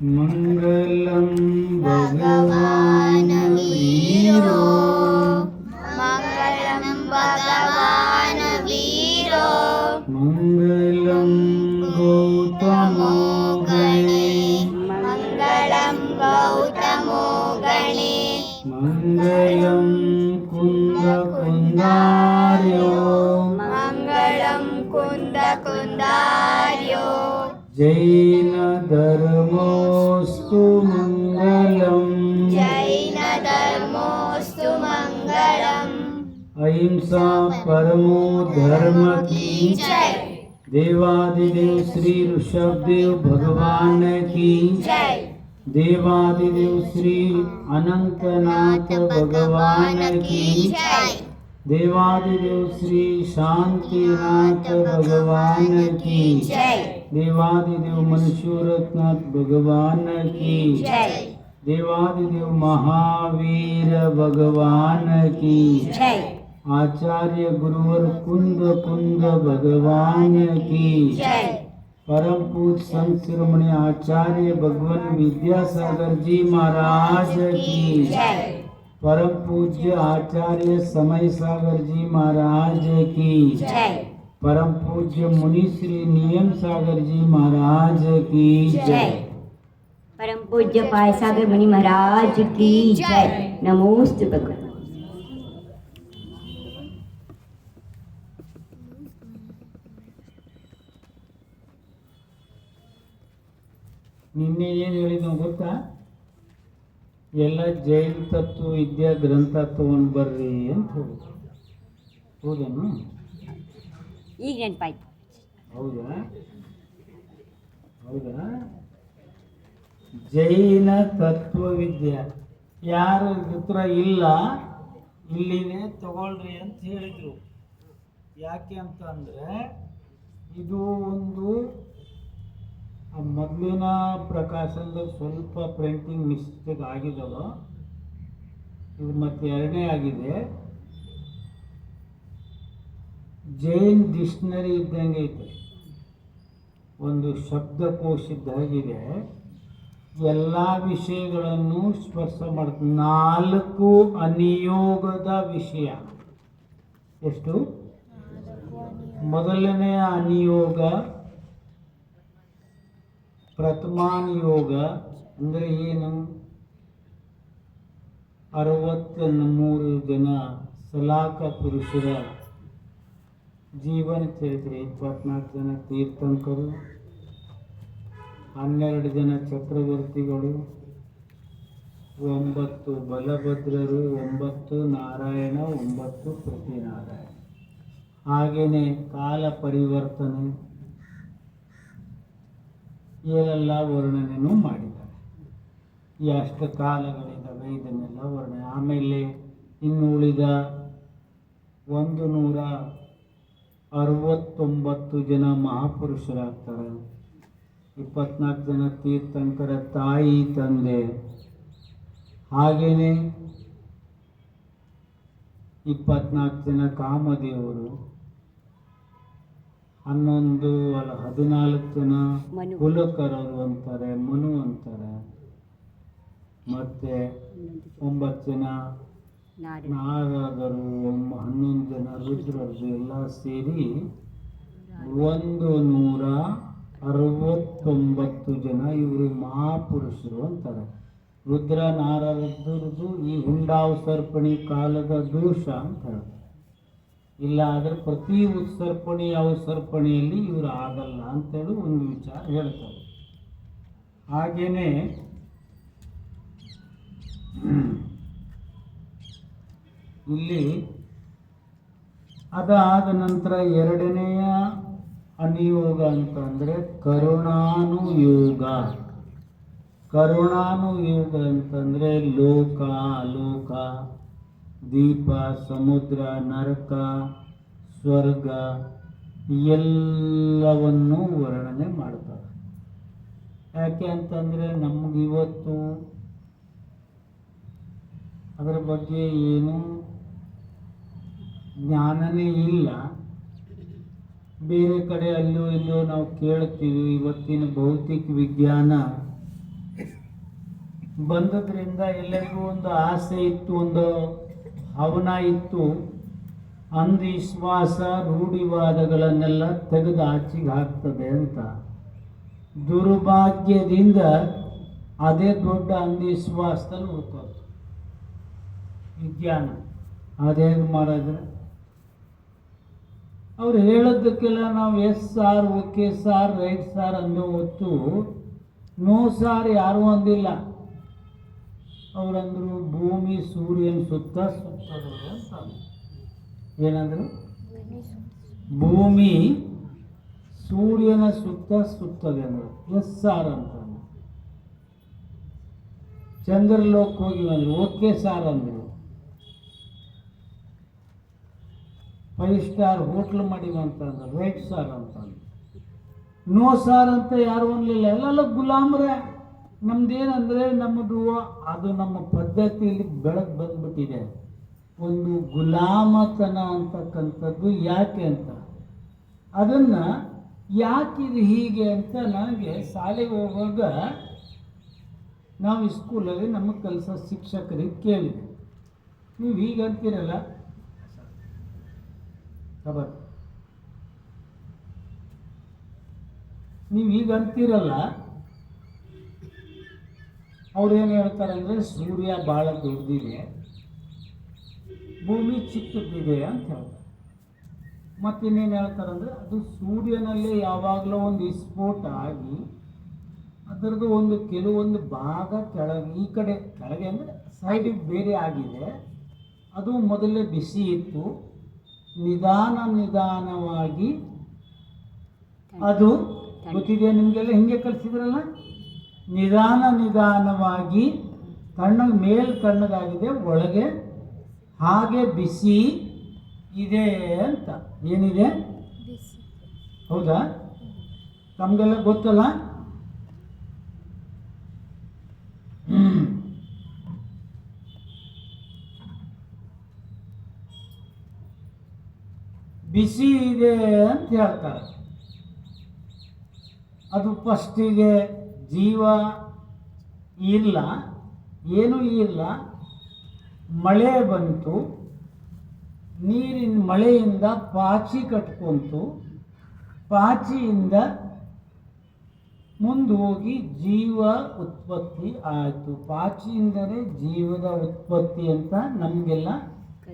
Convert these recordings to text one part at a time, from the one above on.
मंगलम भगवान वीरो मंगलम भगवान वीरो मंगलम गौतमो गणे मंगलम गौतमो गणे मंगलम कुंद कुंदार्यो मंगलम कुंद कुंदार्यो जैन धर्मोस्तु मंगलम जैन धर्मोस्तु मंगलम अहिंसा परमो धर्म की जय देवादिदेव श्री ऋषभदेव भगवान की जय देवादिदेव श्री अनंतनाथ भगवान की जय देवादिदेव श्री शांतिनाथ भगवान की जय देवादिदेव मनशूरनाथ भगवान की जय देवादिदेव महावीर भगवान की जय आचार्य गुरुवर कुंद कुंद भगवान की जय परम पूज संत शिरोमणि आचार्य भगवान विद्यासागर जी महाराज की जय परम पूज्य आचार्य समय सागर जी महाराज की जय परम पूज्य मुनि श्री नियम सागर जी महाराज की जय परम पूज्य पाय सागर मुनि महाराज की जय नमोस्तु भगवान ನಿನ್ನೆ ಏನು ಹೇಳಿದ್ನೋ ಗೊತ್ತಾ? ಎಲ್ಲ ಜೈನ ತತ್ವ ವಿದ್ಯಾ ಗ್ರಂಥ ತಗೊಂಡು ಬರ್ರಿ ಅಂತ ಹೇಳಿದ್ರು. ಹೌದೇನು? ಈಗ ನೆನಪಾಯ್ತು. ಹೌದಾ ಹೌದಾ ಜೈನ ತತ್ವವಿದ್ಯೆ ಯಾರ ಹತ್ರ ಇಲ್ಲ ಇಲ್ಲಿನೇ ತಗೊಳ್ರಿ ಅಂತ ಹೇಳಿದರು. ಯಾಕೆ ಅಂತ ಅಂದರೆ ಇದು ಒಂದು ಮೊದಲಿನ ಪ್ರಕಾಶನದಲ್ಲಿ ಸ್ವಲ್ಪ ಪ್ರಿಂಟಿಂಗ್ ಮಿಸ್ಟೇಕ್ ಆಗಿದವ. ಇದು ಮತ್ತೆ ಎರಡನೇ ಆಗಿದೆ. ಜೈನ್ ಡಿಕ್ಷನರಿ ಇದ್ದಂಗೆ ಐತೆ, ಒಂದು ಶಬ್ದಕೋಶ ಇದ್ದಾಗಿದೆ. ಎಲ್ಲ ವಿಷಯಗಳನ್ನು ಸ್ಪರ್ಶ ಮಾಡುತ್ತೆ. 4 ಅನಿಯೋಗದ ವಿಷಯ. ಎಷ್ಟು? ಮೊದಲನೆಯ ಅನಿಯೋಗ ಪ್ರಥಮಾನಿಯೋಗ ಅಂದರೆ ಏನು? 63 ಜನ ಸಲಾಕ ಪುರುಷರ ಜೀವನ ಚರಿತ್ರೆ, 24 ಜನ ತೀರ್ಥಂಕರು, 12 ಜನ ಚಕ್ರವರ್ತಿಗಳು, 9 ಬಲಭದ್ರರು, 9 ನಾರಾಯಣ, 9 ಪ್ರತಿನಾರಾಯಣ. ಹಾಗೆಯೇ ಕಾಲ ಪರಿವರ್ತನೆ ಏನೆಲ್ಲ ವರ್ಣನೆಯೂ ಮಾಡಿದ್ದಾರೆ. ಈ ಅಷ್ಟ ಕಾಲಗಳಿದ್ದಾವೆ, ಇದನ್ನೆಲ್ಲ ವರ್ಣನೆ. ಆಮೇಲೆ ಇನ್ನು ಉಳಿದ 169 ಜನ ಮಹಾಪುರುಷರಾಗ್ತಾರೆ, 24 ಜನ ತೀರ್ಥಂಕರ ತಾಯಿ ತಂದೆ, ಹಾಗೆಯೇ 24 ಜನ ಕಾಮದೇವರು, 14 ಜನ ಕುಲಕರರು ಅಂತಾರೆ, ಮನು ಅಂತಾರೆ, ಮತ್ತೆ 9 ಜನ ನಾರದರು, 11 ಜನ ರುದ್ರರು, ಎಲ್ಲ ಸೇರಿ 169 ಜನ ಇವರು ಮಹಾಪುರುಷರು ಅಂತಾರೆ. ರುದ್ರ ನಾರದುರ್ದು ಈ ಹುಂಡಾವಸರ್ಪಣಿ ಕಾಲದ ದೋಷ ಅಂತ ಹೇಳ್ತಾರೆ. ಇಲ್ಲ ಆದರೆ ಪ್ರತಿ ಉತ್ಸರ್ಪಣಿ ಅವಸರ್ಪಣಿಯಲ್ಲಿ ಇವರು ಆಗಲ್ಲ ಅಂತೇಳಿ ಒಂದು ವಿಚಾರ ಹೇಳ್ತಾರೆ. ಹಾಗೇನೆ ಇಲ್ಲಿ ಅದಾದ ನಂತರ ಎರಡನೆಯ ಅನಿಯೋಗ ಅಂತಂದರೆ ಕರುಣಾನುಯೋಗ. ಕರುಣಾನುಯೋಗ ಅಂತಂದರೆ ಲೋಕ ಅಲೋಕ, ದೀಪ, ಸಮುದ್ರ, ನರಕ, ಸ್ವರ್ಗ ಎಲ್ಲವನ್ನೂ ವರ್ಣನೆ ಮಾಡ್ತಾರೆ. ಯಾಕೆ ಅಂತಂದರೆ ನಮಗಿವತ್ತು ಅದರ ಬಗ್ಗೆ ಏನೂ ಜ್ಞಾನನೇ ಇಲ್ಲ. ಬೇರೆ ಕಡೆ ಅಲ್ಲೋ ಇಲ್ಲೋ ನಾವು ಕೇಳ್ತೀವಿ. ಇವತ್ತಿನ ಭೌತಿಕ ವಿಜ್ಞಾನ ಬಂದದ್ರಿಂದ ಎಲ್ಲರಿಗೂ ಒಂದು ಆಸೆ ಇತ್ತು, ಒಂದು ಹವನ ಇತ್ತು. ಅಂಧವಿಶ್ವಾಸ ರೂಢಿವಾದಗಳನ್ನೆಲ್ಲ ತೆಗೆದು ಆಚೆಗೆ ಹಾಕ್ತದೆ ಅಂತ. ದುರ್ಭಾಗ್ಯದಿಂದ ಅದೇ ದೊಡ್ಡ ಅಂಧವಿಶ್ವಾಸದಲ್ಲಿ ಉಳ್ಕೋದು. ವಿಜ್ಞಾನ ಅದೇ ಮಾಡಿದ್ರೆ ಅವ್ರು ಹೇಳೋದಕ್ಕೆಲ್ಲ ನಾವು yes sir, okay sir, right sir ಅನ್ನೋ ಹೊತ್ತು ನೋ ಸಾರ್ ಯಾರೂ ಅಂದಿಲ್ಲ. ಅವರಂದ್ರು ಭೂಮಿ ಸೂರ್ಯನ ಸುತ್ತ ಸುತ್ತದು ಅಂತ. ಏನಂದ್ರು? ಭೂಮಿ ಸೂರ್ಯನ ಸುತ್ತ ಸುತ್ತದೆ ಅಂದರು. ಎಸ್ ಸಾರ್ ಅಂತ. ಚಂದ್ರಲೋಕ ಹೋಗಿವಂದ್ರು, ಓಕೆ ಸಾರ್ ಅಂದರು. 5 ಸ್ಟಾರ್ ಹೋಟ್ಲ್ ಮಾಡಿವಂತಂದ್ರೆ ರೈಟ್ ಸಾರ್ ಅಂತಂದು. ನೋ ಸಾರ್ ಅಂತ ಯಾರು ಅನ್ಲಿಲ್ಲ. ಎಲ್ಲ ಗುಲಾಮ್ರೆ. ನಮ್ದೇನಂದ್ರೆ ನಮ್ಮದು ಅದು ನಮ್ಮ ಪದ್ಧತಿಯಲ್ಲಿ ಬೆಳಕು ಬಂದ್ಬಿಟ್ಟಿದೆ. ಒಂದು ಗುಲಾಮತನ ಅಂತಕ್ಕಂಥದ್ದು ಯಾಕೆ ಅಂತ, ಅದನ್ನು ಯಾಕಿದು ಹೀಗೆ ಅಂತ ನನಗೆ ಶಾಲೆಗೆ ಹೋಗುವಾಗ ನಾವು ಸ್ಕೂಲಲ್ಲಿ ನಮಗೆ ಕಲಿಸೋ ಶಿಕ್ಷಕರಿಗೆ ಕೇಳಿದೆ. ನೀವು ಹೀಗೆ ಅಂತೀರಲ್ಲ ಖಬರ್, ನೀವು ಈಗ ಅಂತೀರಲ್ಲ, ಅವ್ರೇನು ಹೇಳ್ತಾರೆ ಅಂದರೆ ಸೂರ್ಯ ಭಾಳ ದೊಡ್ಡದಿದೆ, ಭೂಮಿ ಚಿಕ್ಕದಿದೆ ಅಂತ ಹೇಳ್ತಾರೆ. ಮತ್ತಿನ್ನೇನು ಹೇಳ್ತಾರೆ ಅಂದರೆ ಅದು ಸೂರ್ಯನಲ್ಲೇ ಯಾವಾಗಲೂ ಒಂದು ವಿಸ್ಫೋಟ ಆಗಿ ಅದರದ್ದು ಒಂದು ಕೆಲವೊಂದು ಭಾಗ ಕೆಳಗೆ, ಈ ಕಡೆ ಕೆಳಗೆ ಅಂದರೆ ಸೈಡಿಗೆ ಬೇರೆ ಆಗಿದೆ. ಅದು ಮೊದಲೇ ಬಿಸಿ ಇತ್ತು, ನಿಧಾನವಾಗಿ ಅದು ಗೊತ್ತಿದೆಯಾ ನಿಮಗೆಲ್ಲ? ಹಿಂಗೆ ಕಲಿಸಿದ್ರಲ್ಲ, ನಿಧಾನವಾಗಿ ತಣ್ಣಗಾಗಿದೆ, ಒಳಗೆ ಹಾಗೆ ಬಿಸಿ ಇದೆ ಅಂತ. ಏನಿದೆ? ಹೌದಾ? ತಮಗೆಲ್ಲ ಗೊತ್ತಲ್ಲ? ಬಿಸಿ ಇದೆ ಅಂತ ಹೇಳ್ತಾರೆ. ಅದು ಫಸ್ಟಿಗೆ ಜೀವ ಇಲ್ಲ, ಏನೂ ಇಲ್ಲ. ಮಳೆ ಬಂತು, ನೀರಿನ ಮಳೆಯಿಂದ ಪಾಚಿ ಕಟ್ಕೊಂತು, ಪಾಚಿಯಿಂದ ಮುಂದೆ ಹೋಗಿ ಜೀವ ಉತ್ಪತ್ತಿ ಆಯಿತು. ಪಾಚಿಯಿಂದಲೇ ಜೀವದ ಉತ್ಪತ್ತಿ ಅಂತ ನಮಗೆಲ್ಲ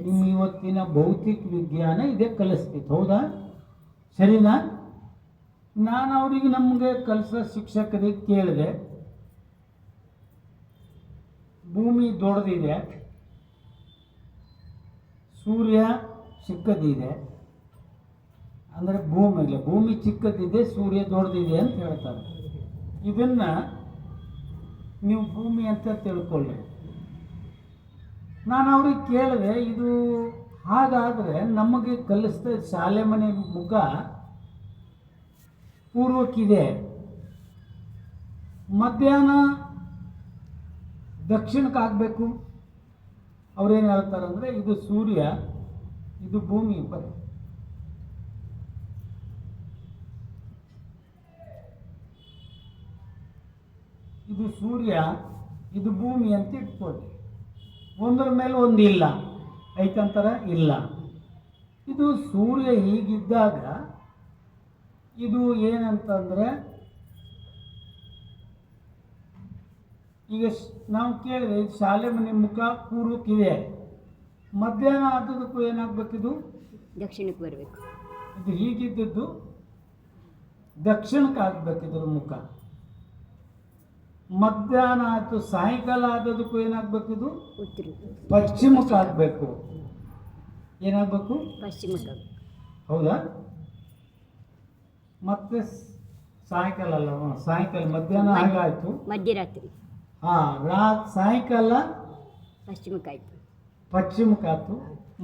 ನಿಮ್ಮ ಇವತ್ತಿನ ಭೌತಿಕ ವಿಜ್ಞಾನ ಇದೇ ಕಲಿಸ್ತಿತ್ತು. ಹೌದಾ? ಸರಿನಾ? ನಾನು ಅವರಿಗೆ ನಮಗೆ ಕಲಿಸೋ ಶಿಕ್ಷಕರಿಗೆ ಕೇಳಿದೆ, ಭೂಮಿ ದೊಡ್ಡದಿದೆ, ಸೂರ್ಯ ಚಿಕ್ಕದಿದೆ ಅಂದರೆ ಭೂಮಿ ಚಿಕ್ಕದಿದೆ, ಸೂರ್ಯ ದೊಡ್ಡದಿದೆ ಅಂತ ಹೇಳ್ತಾರೆ. ಇದನ್ನು ನೀವು ಭೂಮಿ ಅಂತ ತಿಳ್ಕೊಳ್ಳಿ. ನಾನು ಅವ್ರಿಗೆ ಕೇಳಿದೆ, ಇದು ಹಾಗಾದರೆ ನಮಗೆ ಕಲಿಸ್ತಾ ಶಾಲೆ ಮನೆ ಮುಖ ಪೂರ್ವಕ್ಕಿದೆ, ಮಧ್ಯಾಹ್ನ ದಕ್ಷಿಣಕ್ಕೆ ಆಗಬೇಕು. ಅವ್ರೇನು ಹೇಳ್ತಾರೆ ಅಂದರೆ ಇದು ಸೂರ್ಯ, ಇದು ಭೂಮಿ ಬರೀ. ಇದು ಸೂರ್ಯ, ಇದು ಭೂಮಿ ಅಂತ ಇಟ್ಕೊಳ್ಳಿ. ಒಂದರ ಮೇಲೆ ಒಂದು ಇಲ್ಲ ಐತಂತಾರೆ, ಇಲ್ಲ. ಇದು ಸೂರ್ಯ ಹೀಗಿದ್ದಾಗ ಇದು ಏನಂತಂದರೆ, ಈಗ ನಾವು ಕೇಳಿದೆ ಶಾಲೆ ಮನೆ ಮುಖ ಪೂರ್ವಕ್ಕಿದೆ, ಮಧ್ಯಾಹ್ನ ಆದದಕ್ಕೂ ಏನಾಗಬೇಕಿದು ದಕ್ಷಿಣಕ್ಕೆ ಬರಬೇಕು. ಇದು ಹೀಗಿದ್ದದ್ದು ದಕ್ಷಿಣಕ್ಕೆ ಆಗಬೇಕಿದ್ರ ಮುಖ. ಮಧ್ಯಾಹ್ನ ಆಯಿತು, ಸಾಯಂಕಾಲ ಆದದಕ್ಕೂ ಏನಾಗಬೇಕಿದು ಉತ್ತರ ಪಶ್ಚಿಮಕ್ಕೆ ಆಗಬೇಕು. ಏನಾಗಬೇಕು? ಪಶ್ಚಿಮಕ್ಕೆ. ಹೌದಾ? ಮತ್ತೆ ಸಾಯಂಕಾಲ ಅಲ್ಲ, ಸಾಯಂಕಾಲ ಮಧ್ಯಾಹ್ನ ಹಾಗಾಯಿತು, ಮಧ್ಯರಾತ್ರಿ. ಸಾಯಂಕಾಲ ಪಶ್ಚಿಮಕ್ಕಾಯ್ತು,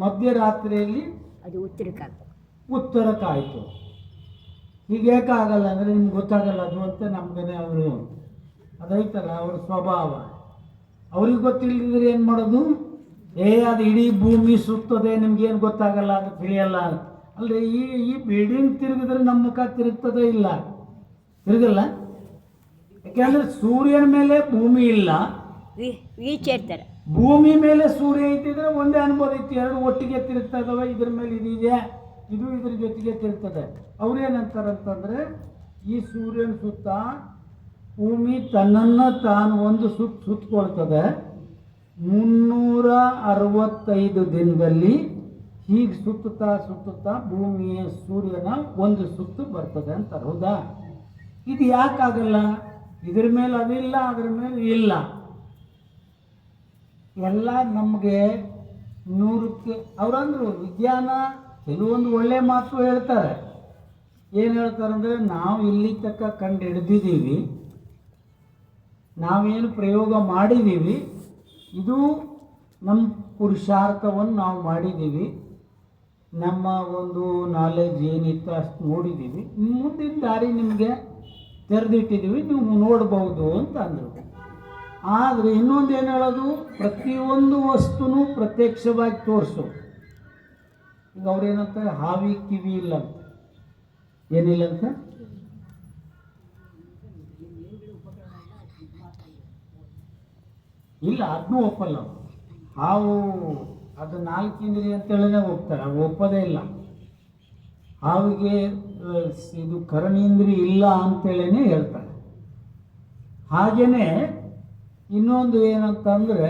ಮಧ್ಯರಾತ್ರಿಯಲ್ಲಿ ಅದು ಉತ್ತರಕ್ಕಾಯ್ತು. ಉತ್ತರಕ್ಕಾಯಿತು. ಹೀಗೇಕೆ ಆಗಲ್ಲ ಅಂದರೆ ನಿಮ್ಗೆ ಗೊತ್ತಾಗಲ್ಲ ಅದು ಅಂತ ನಮ್ಗೇನೆ ಅವರು ಅದೈತಲ್ಲ ಅವ್ರ ಸ್ವಭಾವ. ಅವ್ರಿಗೆ ಗೊತ್ತಿಲ್ಲದಿದ್ರೆ ಏನು ಮಾಡೋದು? ಅದು ಇಡೀ ಭೂಮಿ ಸುತ್ತದೆ, ನಿಮ್ಗೇನು ಗೊತ್ತಾಗಲ್ಲ, ಅದು ತಿಳಿಯಲ್ಲ. ಅಲ್ಲದೆ ಈ ಬಿಲ್ಡಿಂಗ್ ತಿರುಗಿದ್ರೆ ನಮ್ಮ ಮುಖ ತಿರುಗ್ತದೆ? ಇಲ್ಲ, ತಿರುಗಲ್ಲ. ಯಾಕೆಂದರೆ ಸೂರ್ಯನ ಮೇಲೆ ಭೂಮಿ ಇಲ್ಲ, ವೀಚೇರ್ತಾರೆ. ಭೂಮಿ ಮೇಲೆ ಸೂರ್ಯ ಐತಿದ್ರೆ ಒಂದೇ ಅನುಭವ ಐತಿ, ಎರಡು ಒಟ್ಟಿಗೆ ತಿರುಗ್ತಾ ಇದಾವೆ. ಇದ್ರ ಮೇಲೆ ಇದಿದೆ, ಇದು ಇದ್ರ ಜೊತೆಗೆ ತಿರುಗ್ತದೆ. ಅವ್ರೇನಂತಾರಂತಂದ್ರೆ ಈ ಸೂರ್ಯನ ಸುತ್ತ ಭೂಮಿ ತನ್ನನ್ನು ತಾನು ಒಂದು ಸುತ್ತಕೊಳ್ತದೆ. 365 ದಿನದಲ್ಲಿ ಹೀಗೆ ಸುತ್ತುತ್ತಾ ಭೂಮಿಯ ಸೂರ್ಯನ ಒಂದು ಸುತ್ತು ಬರ್ತದೆ ಅಂತಾರೆ. ಹೌದಾ? ಇದು ಯಾಕಾಗಲ್ಲ? ಇದ್ರ ಮೇಲೆ ಅದಿಲ್ಲ, ಅದ್ರ ಮೇಲೆ ಇಲ್ಲ. ಎಲ್ಲ ನಮಗೆ 100ಕ್ಕೆ ಅವರಂದ್ರು ವಿಜ್ಞಾನ ಕೆಲವೊಂದು ಒಳ್ಳೆ ಮಾತು ಹೇಳ್ತಾರೆ. ಏನು ಹೇಳ್ತಾರಂದರೆ, ನಾವು ಇಲ್ಲಿ ತನಕ ಕಂಡು ಹಿಡ್ದಿದ್ದೀವಿ, ನಾವೇನು ಪ್ರಯೋಗ ಮಾಡಿದ್ದೀವಿ, ಇದು ನಮ್ಮ ಪುರುಷಾರ್ಥವನ್ನು ನಾವು ಮಾಡಿದ್ದೀವಿ, ನಮ್ಮ ಒಂದು ನಾಲೆಜ್ ಏನಿತ್ತು ಅಷ್ಟು ನೋಡಿದ್ದೀವಿ, ಮುಂದಿನ ದಾರಿ ನಿಮಗೆ ತೆರೆದಿಟ್ಟಿದ್ದೀವಿ, ನೀವು ನೋಡ್ಬೋದು ಅಂತ ಅಂದರು. ಆದರೆ ಇನ್ನೊಂದು ಏನು ಹೇಳೋದು, ಪ್ರತಿಯೊಂದು ವಸ್ತುನೂ ಪ್ರತ್ಯಕ್ಷವಾಗಿ ತೋರಿಸು. ಈಗ ಅವ್ರೇನಂತಾರೆ, ಹಾವಿ ಕಿವಿ ಇಲ್ಲ ಅಂತ. ಏನಿಲ್ಲ ಅಂತ? ಇಲ್ಲ, ಅದನ್ನೂ ಒಪ್ಪಲ್ಲ. ಹಾವು ಅದು 4 ಇಂದ್ರಿಯ ಅಂತೇಳೇ ಹೋಗ್ತಾರೆ, ಅದು ಒಪ್ಪೋದೇ ಇಲ್ಲ. ಹಾವಿಗೆ ಇದು ಕರ್ಣೇಂದ್ರಿಯ ಇಲ್ಲ ಅಂತೇಳೇ ಹೇಳ್ತಾರೆ. ಹಾಗೆಯೇ ಇನ್ನೊಂದು ಏನಂತಂದರೆ,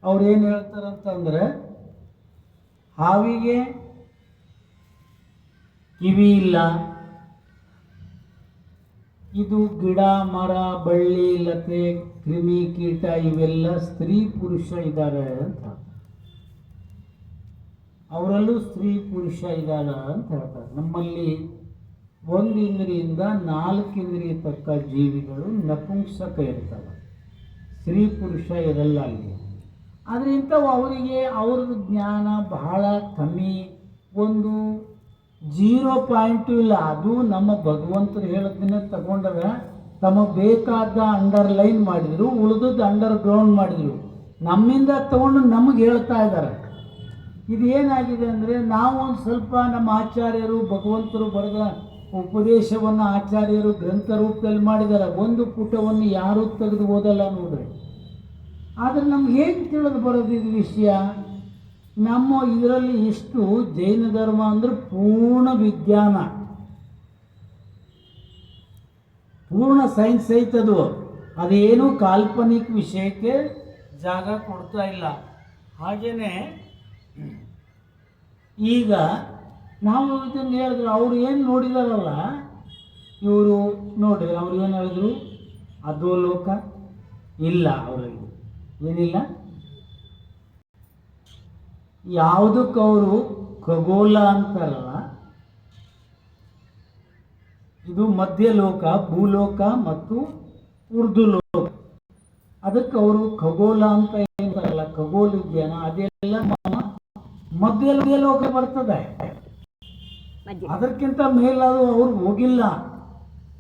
ಅವ್ರೇನು ಹೇಳ್ತಾರಂತಂದರೆ, ಹಾವಿಗೆ ಕಿವಿ ಇಲ್ಲ, ಇದು ಗಿಡ ಮರ ಬಳ್ಳಿ ಲತೆ ಕ್ರಿಮಿ ಕೀಟ ಇವೆಲ್ಲ ಸ್ತ್ರೀ ಪುರುಷ ಇದ್ದಾರೆ ಅಂತ, ಅವರಲ್ಲೂ ಸ್ತ್ರೀ ಪುರುಷ ಇದ್ದಾರೆ ಅಂತ ಹೇಳ್ತಾರೆ. ನಮ್ಮಲ್ಲಿ 1 ಇಂದ್ರಿಯಿಂದ 4 ಇಂದ್ರಿಯ ತಕ್ಕ ಜೀವಿಗಳು ನಪುಂಸಕ ಇರ್ತವೆ, ಸ್ತ್ರೀ ಪುರುಷ ಇರಲ್ಲ ಅಲ್ಲಿ. ಆದರೆ ಇಂಥವು ಅವರಿಗೆ ಅವ್ರದ್ದು ಜ್ಞಾನ ಬಹಳ ಕಮ್ಮಿ, ಒಂದು 0 ಪಾಯಿಂಟು ಇಲ್ಲ. ಅದು ನಮ್ಮ ಭಗವಂತರು ಹೇಳೋದನ್ನೇ ತಗೊಂಡ್ರೆ ತಮಗೆ ಬೇಕಾದ ಅಂಡರ್ಲೈನ್ ಮಾಡಿದರು, ಉಳಿದದ್ದು ಅಂಡರ್ ಗ್ರೌಂಡ್ ಮಾಡಿದರು. ನಮ್ಮಿಂದ ತಗೊಂಡು ನಮಗೆ ಹೇಳ್ತಾ ಇದ್ದಾರೆ. ಇದು ಏನಾಗಿದೆ ಅಂದರೆ, ನಾವು ಒಂದು ಸ್ವಲ್ಪ ನಮ್ಮ ಆಚಾರ್ಯರು ಭಗವಂತರು ಬರೆದ ಉಪದೇಶವನ್ನು ಆಚಾರ್ಯರು ಗ್ರಂಥ ರೂಪದಲ್ಲಿ ಮಾಡಿದ್ದಾರೆ. ಒಂದು ಪುಟವನ್ನು ಯಾರೂ ತೆಗೆದು ಓದಲ್ಲ ನೋಡ್ರಿ. ಆದರೆ ನಮ್ಗೆ ಹೇಗೆ ತಿಳಿದು ಬರೋದು ಇದು ವಿಷಯ? ನಮ್ಮ ಇದರಲ್ಲಿ ಇಷ್ಟು ಜೈನ ಧರ್ಮ ಅಂದರೆ ಪೂರ್ಣ ವಿಜ್ಞಾನ, ಪೂರ್ಣ ಸೈನ್ಸ್ ಐತದು. ಅದೇನು ಕಾಲ್ಪನಿಕ ವಿಷಯಕ್ಕೆ ಜಾಗ ಕೊಡ್ತಾ ಇಲ್ಲ. ಹಾಗೆಯೇ ಈಗ ನಾವು ಇದನ್ನು ಹೇಳಿದ್ರು, ಅವ್ರು ಏನು ನೋಡಿದಾರಲ್ಲ ಇವರು ನೋಡ್ರಿ, ಅವ್ರು ಏನು ಹೇಳಿದ್ರು, ಅಧೋಲೋಕ ಇಲ್ಲ, ಅವರಲ್ಲಿ ಏನಿಲ್ಲ. ಯಾವುದಕ್ಕೆ ಅವರು ಖಗೋಳ ಅಂತಾರಲ್ಲ, ಇದು ಮಧ್ಯಲೋಕ, ಭೂಲೋಕ ಮತ್ತು ಉರ್ದುಲೋಕ, ಅದಕ್ಕೆ ಅವರು ಖಗೋಳ ಅಂತ ಏನಲ್ಲ, ಖಗೋಳ ವಿಜ್ಞಾನ ಅದೆಲ್ಲ ಮಧ್ಯಲೋಕ ಬರ್ತದೆ. ಅದಕ್ಕಿಂತ ಮೇಲಾದರೂ ಅವ್ರು ಹೋಗಿಲ್ಲ.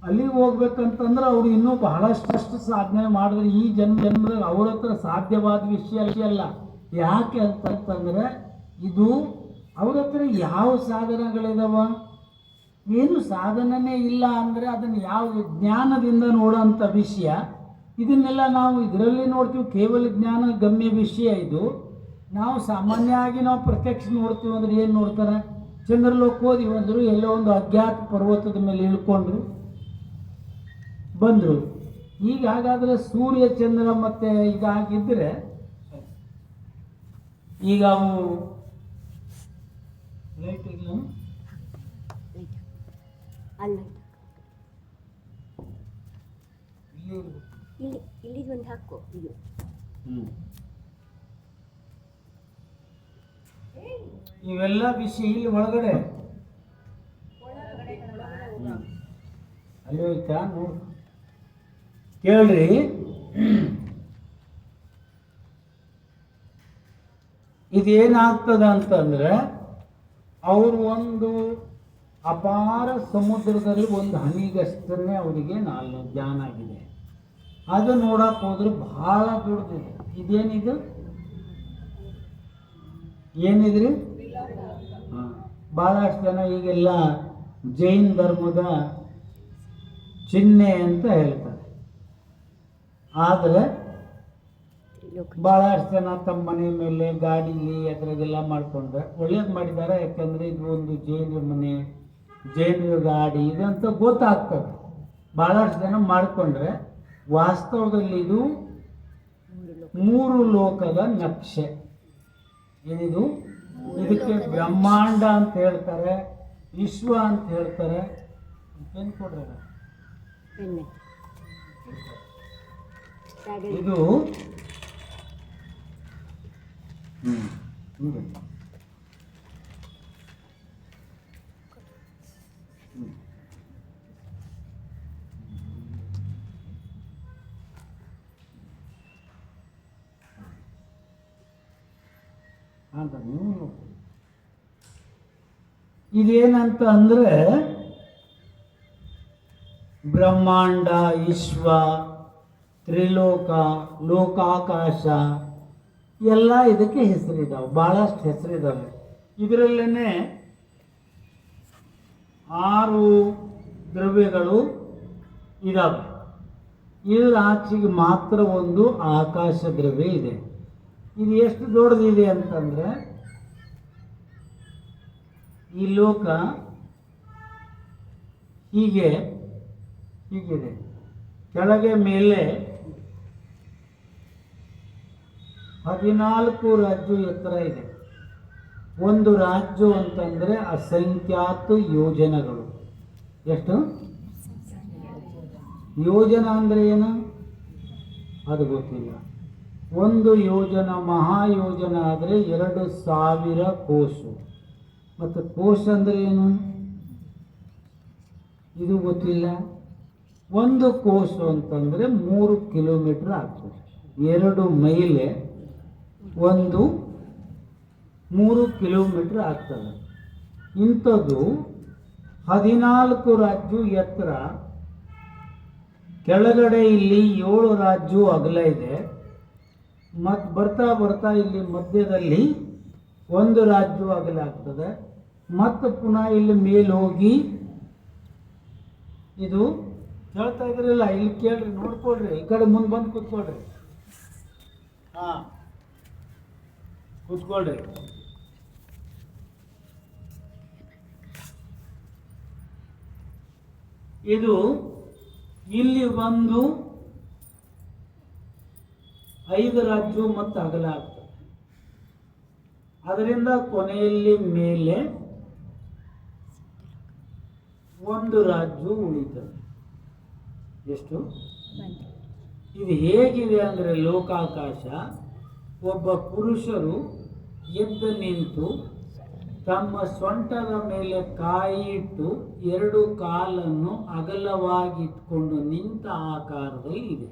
ಅಲ್ಲಿಗೆ ಹೋಗ್ಬೇಕಂತಂದ್ರೆ ಅವರು ಇನ್ನೂ ಬಹಳಷ್ಟು ಸಾಧನೆ ಮಾಡಿದ್ರೆ ಈ ಜನ್ಮದಾಗ ಅವ್ರ ಹತ್ರ ಸಾಧ್ಯವಾದ ವಿಷಯ ಅಲ್ಲ. ಯಾಕೆ ಅಂತಂತಂದರೆ, ಇದು ಅವ್ರ ಹತ್ರ ಯಾವ ಸಾಧನಗಳಿದಾವ? ಏನು ಸಾಧನನೇ ಇಲ್ಲ ಅಂದರೆ ಅದನ್ನು ಯಾವ ಜ್ಞಾನದಿಂದ ನೋಡೋಂಥ ವಿಷಯ. ಇದನ್ನೆಲ್ಲ ನಾವು ಇದರಲ್ಲಿ ನೋಡ್ತೀವಿ, ಕೇವಲ ಜ್ಞಾನ ಗಮ್ಯ ವಿಷಯ ಇದು. ನಾವು ಸಾಮಾನ್ಯವಾಗಿ ನಾವು ಪ್ರತ್ಯಕ್ಷ ನೋಡ್ತೀವಿ ಅಂದರೆ ಏನು ನೋಡ್ತಾರೆ? ಚಂದ್ರಲೋಕ ಹೋದಿ ಬಂದರು, ಎಲ್ಲೋ ಒಂದು ಅಜ್ಞಾತ ಪರ್ವತದ ಮೇಲೆ ಇಳ್ಕೊಂಡ್ರು ಬಂದರು. ಈಗ ಹಾಗಾದರೆ ಸೂರ್ಯ ಚಂದ್ರ ಮತ್ತು ಇದಾಗಿದ್ದರೆ ಈಗ ಅವು ಲೈಟ್ ಇಲ್ಲ, ಇಲ್ಲಿ ಒಂದು ಹಾಕು. ಇದು ಇವೆಲ್ಲ ವಿಷಯ ಇಲ್ಲಿ ಒಳಗಡೆ ಅಲ್ಲಿ ಹೋಯ್ತಾ ನೋಡಿ ಕೇಳ್ರಿ. ಇದೇನಾಗ್ತದ ಅಂತಂದ್ರೆ, ಅವರು ಒಂದು ಅಪಾರ ಸಮುದ್ರದಲ್ಲಿ ಒಂದು ಹನಿಗಷ್ಟನ್ನೇ ಅವರಿಗೆ ಜ್ಞಾನ ಆಗಿದೆ. ಅದು ನೋಡಕ್ಕೆ ಹೋದ್ರೆ ಬಹಳ ದೊಡ್ಡದಿದೆ. ಇದೇನಿದು? ಏನಿದ್ರಿ? ಭಾಳಷ್ಟು ಜನ ಈಗೆಲ್ಲ ಜೈನ್ ಧರ್ಮದ ಚಿಹ್ನೆ ಅಂತ ಹೇಳ್ತಾರೆ. ಆದರೆ ಭಾಳಷ್ಟು ಜನ ತಮ್ಮ ಮನೆ ಮೇಲೆ ಗಾಡೀಲಿ ಅದ್ರಾಗೆಲ್ಲ ಮಾಡ್ಕೊಂಡ್ರೆ ಒಳ್ಳೇದು ಮಾಡಿದ್ದಾರೆ. ಯಾಕಂದರೆ ಇದು ಒಂದು ಜೈನ ಮನೆ, ಜೈನ ಗಾಡಿ ಇದಂತ ಗೊತ್ತಾಗ್ತದೆ. ಭಾಳಷ್ಟು ಜನ ಮಾಡಿಕೊಂಡ್ರೆ ವಾಸ್ತವದಲ್ಲಿ ಇದು 3 ಲೋಕದ ನಕ್ಷೆ. ಏನಿದು? ಇದಕ್ಕೆ ಬ್ರಹ್ಮಾಂಡ ಅಂತ ಹೇಳ್ತಾರೆ, ವಿಶ್ವ ಅಂತ ಹೇಳ್ತಾರೆ. ಏನು ಕೊಡ್ರಿ ಇದು ಇದೇನಂತ ಅಂದ್ರೆ ಬ್ರಹ್ಮಾಂಡ, ವಿಶ್ವ, ತ್ರಿಲೋಕ, ಲೋಕಾಕಾಶ ಎಲ್ಲ ಇದಕ್ಕೆ ಹೆಸರಿದ್ದಾವೆ, ಭಾಳಷ್ಟು ಹೆಸರಿದ್ದಾವೆ. ಇದರಲ್ಲೇ 6 ದ್ರವ್ಯಗಳು ಇದ್ದಾವೆ. ಇದರ ಆಚೆಗೆ ಮಾತ್ರ ಒಂದು ಆಕಾಶ ದ್ರವ್ಯ ಇದೆ. ಇದು ಎಷ್ಟು ದೊಡ್ಡದಿದೆ ಅಂತಂದರೆ, ಈ ಲೋಕ ಹೀಗಿದೆ, ಕೆಳಗೆ ಮೇಲೆ 14 ರಾಜ್ಯ ಎತ್ತರ ಇದೆ. ಒಂದು ರಾಜ್ಯ ಅಂತಂದರೆ ಅಸಂಖ್ಯಾತ ಯೋಜನೆಗಳು. ಎಷ್ಟು ಯೋಜನ ಅಂದರೆ ಏನು ಅದು ಗೊತ್ತಿಲ್ಲ. ಒಂದು ಯೋಜನ, ಮಹಾಯೋಜನ ಆದರೆ 2000 ಕೋಸು. ಮತ್ತು ಕೋಶ ಅಂದರೆ ಏನು ಇದು ಗೊತ್ತಿಲ್ಲ. ಒಂದು ಕೋಸು ಅಂತಂದರೆ 3 ಕಿಲೋಮೀಟರ್ ಆಗ್ತದೆ. 2 ಮೈಲೆ ಒಂದು 3 ಕಿಲೋಮೀಟರ್ ಆಗ್ತದೆ. ಇಂಥದ್ದು 14 ರಾಜ್ಯ ಎತ್ತರ, ಕೆಳಗಡೆ ಇಲ್ಲಿ 7 ರಾಜ್ಯ ಅಗಲ ಇದೆ. ಮತ್ತು ಬರ್ತಾ ಬರ್ತಾ ಇಲ್ಲಿ ಮಧ್ಯದಲ್ಲಿ 1 ರಾಜ್ಯ ಅಗಲ ಆಗ್ತದೆ. ಮತ್ತು ಪುನಃ ಇಲ್ಲಿ ಮೇಲೆ ಹೋಗಿ ಇದು ಹೇಳ್ತಾ ಇದ್ರಲ್ಲ, ಇಲ್ಲಿ ಕೇಳ್ರಿ, ನೋಡ್ಕೊಳ್ರಿ, ಈ ಕಡೆ ಮುಂದೆ ಬಂದು ಕೂತ್ಕೊಳ್ರಿ. ಹಾಂ, ಕೂತ್ಕೊಳ್ರಿ. ಇದು ಇಲ್ಲಿ ಒಂದು 5 ರಾಜ್ಯ ಮತ್ತು ಅಗಲ ಆಗ್ತದೆ. ಅದರಿಂದ ಕೊನೆಯಲ್ಲಿ ಮೇಲೆ 1 ರಾಜ್ಯ ಉಳಿತದೆ. ಎಷ್ಟು? ಇದು ಹೇಗಿದೆ ಅಂದರೆ ಲೋಕಾಕಾಶ, ಒಬ್ಬ ಪುರುಷರು ಎದ್ದು ನಿಂತು ತಮ್ಮ ಸೊಂಟದ ಮೇಲೆ ಕಾಯಿ ಇಟ್ಟು 2 ಕಾಲನ್ನು ಅಗಲವಾಗಿಟ್ಕೊಂಡು ನಿಂತ ಆಕಾರದಲ್ಲಿ ಇದೆ.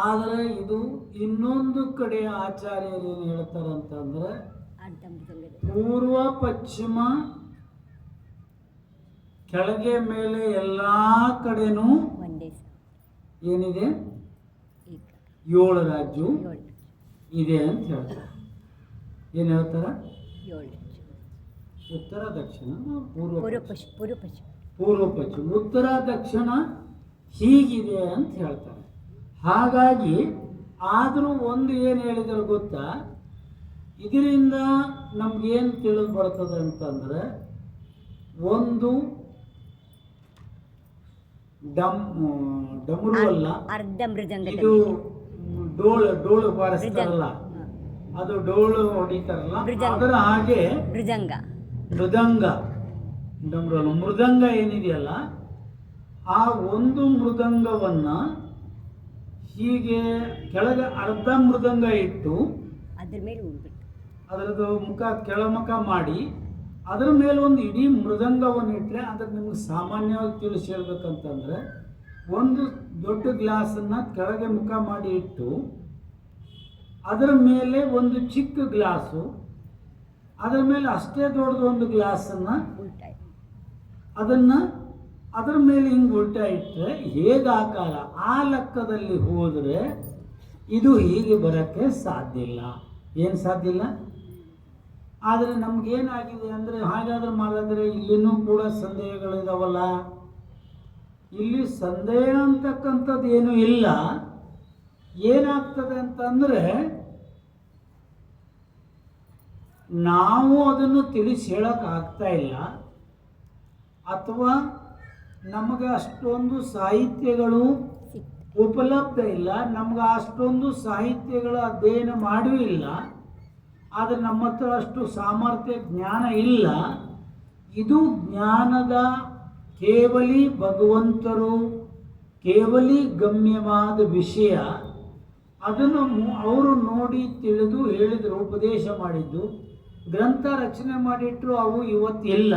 ಆದರೆ ಇದು ಇನ್ನೊಂದು ಕಡೆ ಆಚಾರ್ಯರು ಏನು ಹೇಳ್ತಾರಂತಂದ್ರೆ, ಪೂರ್ವ ಪಶ್ಚಿಮ ಕೆಳಗೆ ಮೇಲೆ ಎಲ್ಲ ಕಡೆನೂ ಏನಿದೆ 7 ರಾಜ್ಯ ಇದೆ ಅಂತ ಹೇಳ್ತಾರೆ. ಏನು ಹೇಳ್ತಾರ? ಉತ್ತರ ದಕ್ಷಿಣ ಪೂರ್ವ ಪಶ್ಚಿಮ, ಉತ್ತರ ದಕ್ಷಿಣ ಹೀಗಿದೆ ಅಂತ ಹೇಳ್ತಾರೆ. ಹಾಗಾಗಿ ಆದರೂ ಒಂದು ಏನು ಹೇಳಿದ್ರೆ ಗೊತ್ತಾ, ಇದರಿಂದ ನಮ್ಗೇನು ತಿಳಿದು ಬರ್ತದೆ ಅಂತಂದ್ರೆ, ಒಂದು ಡಮರು ಅಲ್ಲ, ಇದು ಡೋಳು ಬಾರಿಸ್ತಾರಲ್ಲ, ಅದು ಡೋಳು ಹೊಡಿತಾರಲ್ಲ, ಅದರ ಹಾಗೆ ಮೃದಂಗ, ಡಮರು ಅಲ್ಲ, ಮೃದಂಗ ಏನಿದೆಯಲ್ಲ, ಆ ಒಂದು ಮೃದಂಗವನ್ನ ಹೀಗೆ ಕೆಳಗೆ ಅರ್ಧ ಮೃದಂಗ ಇಟ್ಟು ಅದರದ್ದು ಮುಖ ಕೆಳಮುಖ ಮಾಡಿ ಅದರ ಮೇಲೆ ಒಂದು ಇಡೀ ಮೃದಂಗವನ್ನು ಇಟ್ಟರೆ, ಅದಕ್ಕೆ ನಿಮ್ಗೆ ಸಾಮಾನ್ಯವಾಗಿ ತಿಳಿಸಿ ಹೇಳ್ಬೇಕಂತಂದರೆ, ಒಂದು ದೊಡ್ಡ ಗ್ಲಾಸನ್ನು ಕೆಳಗೆ ಮುಖ ಮಾಡಿ ಇಟ್ಟು ಅದರ ಮೇಲೆ ಒಂದು ಚಿಕ್ಕ ಗ್ಲಾಸು, ಅದರ ಮೇಲೆ ಅಷ್ಟೇ ದೊಡ್ಡದು ಒಂದು ಗ್ಲಾಸನ್ನು ಅದರ ಮೇಲೆ ಹಿಂಗೆ ಉಲ್ಟಾ ಇಟ್ಟರೆ ಹೇಗೆ ಆಕಾರ, ಆ ಲೆಕ್ಕದಲ್ಲಿ ಹೋದರೆ ಇದು ಹೀಗೆ ಬರೋಕ್ಕೆ ಸಾಧ್ಯ ಇಲ್ಲ. ಏನು ಸಾಧ್ಯ ಇಲ್ಲ? ಆದರೆ ನಮಗೇನಾಗಿದೆ ಅಂದರೆ, ಹಾಗಾದ್ರೆ ಮಾಡಿದ್ರೆ ಇಲ್ಲಿನೂ ಕೂಡ ಸಂದೇಹಗಳಿದಾವಲ್ಲ. ಇಲ್ಲಿ ಸಂದೇಹ ಅಂತಕ್ಕಂಥದ್ದು ಏನೂ ಇಲ್ಲ. ಏನಾಗ್ತದೆ ಅಂತಂದರೆ ನಾವು ಅದನ್ನು ತಿಳಿಸಿ ಹೇಳೋಕ್ಕಾಗ್ತಾ ಇಲ್ಲ, ಅಥವಾ ನಮಗೆ ಅಷ್ಟೊಂದು ಸಾಹಿತ್ಯಗಳು ಉಪಲಬ್ಧ ಇಲ್ಲ, ನಮ್ಗೆ ಅಷ್ಟೊಂದು ಸಾಹಿತ್ಯಗಳ ಅಧ್ಯಯನ ಮಾಡೂ ಇಲ್ಲ, ಆದರೆ ನಮ್ಮ ಹತ್ರ ಅಷ್ಟು ಸಾಮರ್ಥ್ಯ ಜ್ಞಾನ ಇಲ್ಲ. ಇದು ಜ್ಞಾನದ ಕೇವಲಿ ಭಗವಂತರು ಕೇವಲಿ ಗಮ್ಯವಾದ ವಿಷಯ. ಅದನ್ನು ಅವರು ನೋಡಿ ತಿಳಿದು ಹೇಳಿದರು, ಉಪದೇಶ ಮಾಡಿದ್ದು. ಗ್ರಂಥ ರಚನೆ ಮಾಡಿಟ್ಟರು, ಅವು ಇವತ್ತಿಲ್ಲ.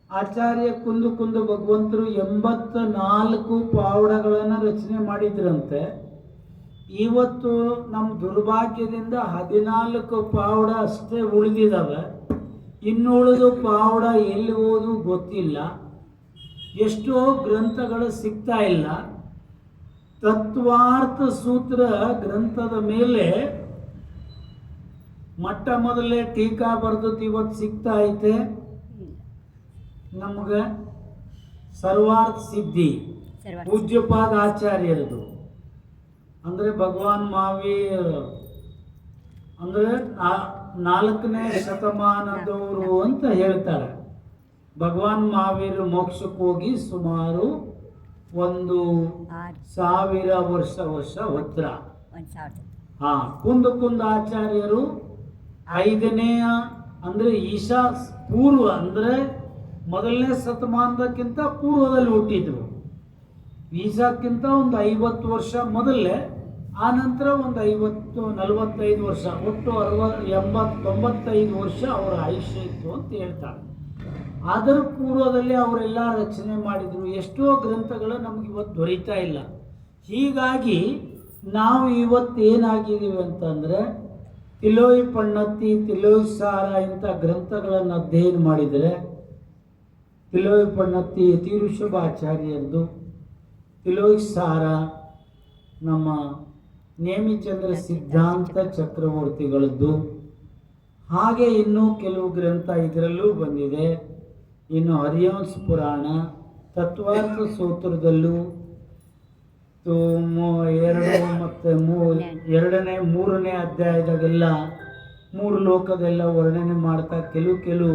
ಆಚಾರ್ಯ ಕುಂದು ಭಗವಂತರು 84 ಪಾವಡಗಳನ್ನು ರಚನೆ ಮಾಡಿದ್ರಂತೆ. ಇವತ್ತು ನಮ್ಮ ದುರ್ಭಾಗ್ಯದಿಂದ 14 ಪಾವಡ ಅಷ್ಟೇ ಉಳಿದಿದ್ದಾವೆ. ಇನ್ನುಳಿದು ಪಾವಡ ಎಲ್ಲಿ ಹೋದು ಗೊತ್ತಿಲ್ಲ. ಎಷ್ಟೋ ಗ್ರಂಥಗಳು ಸಿಗ್ತಾ ಇಲ್ಲ. ತತ್ವಾರ್ಥ ಸೂತ್ರ ಗ್ರಂಥದ ಮೇಲೆ ಮೊಟ್ಟ ಮೊದಲೇ ಟೀಕಾ ಬರೆದದ್ದು ಇವತ್ತು ಸಿಗ್ತಾ ಐತೆ ನಮಗೆ. ಸರ್ವಾರ್ಥ ಸಿದ್ಧಿ ಪೂಜ್ಯಪಾದ ಆಚಾರ್ಯರದು, ಅಂದರೆ ಭಗವಾನ್ ಮಹಾವೀರ್ ಅಂದರೆ 4ನೇ ಶತಮಾನದವರು ಅಂತ ಹೇಳ್ತಾರೆ. ಭಗವಾನ್ ಮಹಾವೀರ್ ಮೋಕ್ಷಕ್ಕೆ ಹೋಗಿ ಸುಮಾರು 1000 ವರ್ಷ ಹತ್ರ. ಕುಂದ ಆಚಾರ್ಯರು 5ನೇ ಅಂದರೆ ಈಶಾ ಪೂರ್ವ ಅಂದರೆ ಮೊದಲನೇ ಶತಮಾನದಕ್ಕಿಂತ ಪೂರ್ವದಲ್ಲಿ ಹುಟ್ಟಿದ್ರು. ಈಸಾಕ್ಕಿಂತ ಒಂದು 50 ವರ್ಷ ಮೊದಲೇ, ಆ ನಂತರ ಒಂದು 45 ವರ್ಷ, ಒಟ್ಟು 95 ವರ್ಷ ಅವರ ಆಯುಷ್ಯ ಇತ್ತು ಅಂತ ಹೇಳ್ತಾರೆ. ಅದರ ಪೂರ್ವದಲ್ಲಿ ಅವರೆಲ್ಲ ರಚನೆ ಮಾಡಿದರು. ಎಷ್ಟೋ ಗ್ರಂಥಗಳು ನಮಗೆ ಇವತ್ತು ದೊರೀತಾ ಇಲ್ಲ. ಹೀಗಾಗಿ ನಾವು ಇವತ್ತೇನಾಗಿದ್ದೀವಿ ಅಂತಂದರೆ ತಿಲೋಯಿ ಪಣ್ಣತ್ತಿ, ತಿಲೋಯಿ ಸಾರ ಇಂಥ ಗ್ರಂಥಗಳನ್ನು ಅಧ್ಯಯನ ಮಾಡಿದರೆ, ತಿಲೋಯಿ ಪಣ್ಣತ್ತಿ ಯತಿಋಷಭಾಚಾರ್ಯರದು, ತಿಲೋಯಿ ಸಾರ ನಮ್ಮ ನೇಮಿಚಂದ್ರ ಸಿದ್ಧಾಂತ ಚಕ್ರವರ್ತಿಗಳದ್ದು, ಹಾಗೆ ಇನ್ನೂ ಕೆಲವು ಗ್ರಂಥ ಇದರಲ್ಲೂ ಬಂದಿದೆ. ಇನ್ನು ಹರಿವಂಶ ಪುರಾಣ, ತತ್ವಾರ್ಥ ಸೂತ್ರದಲ್ಲೂ 2 ಮತ್ತು 3ನೇ ಅಧ್ಯಾಯದಾಗೆಲ್ಲ 3 ಲೋಕದೆಲ್ಲ ವರ್ಣನೆ ಮಾಡ್ತಾ ಕೆಲವು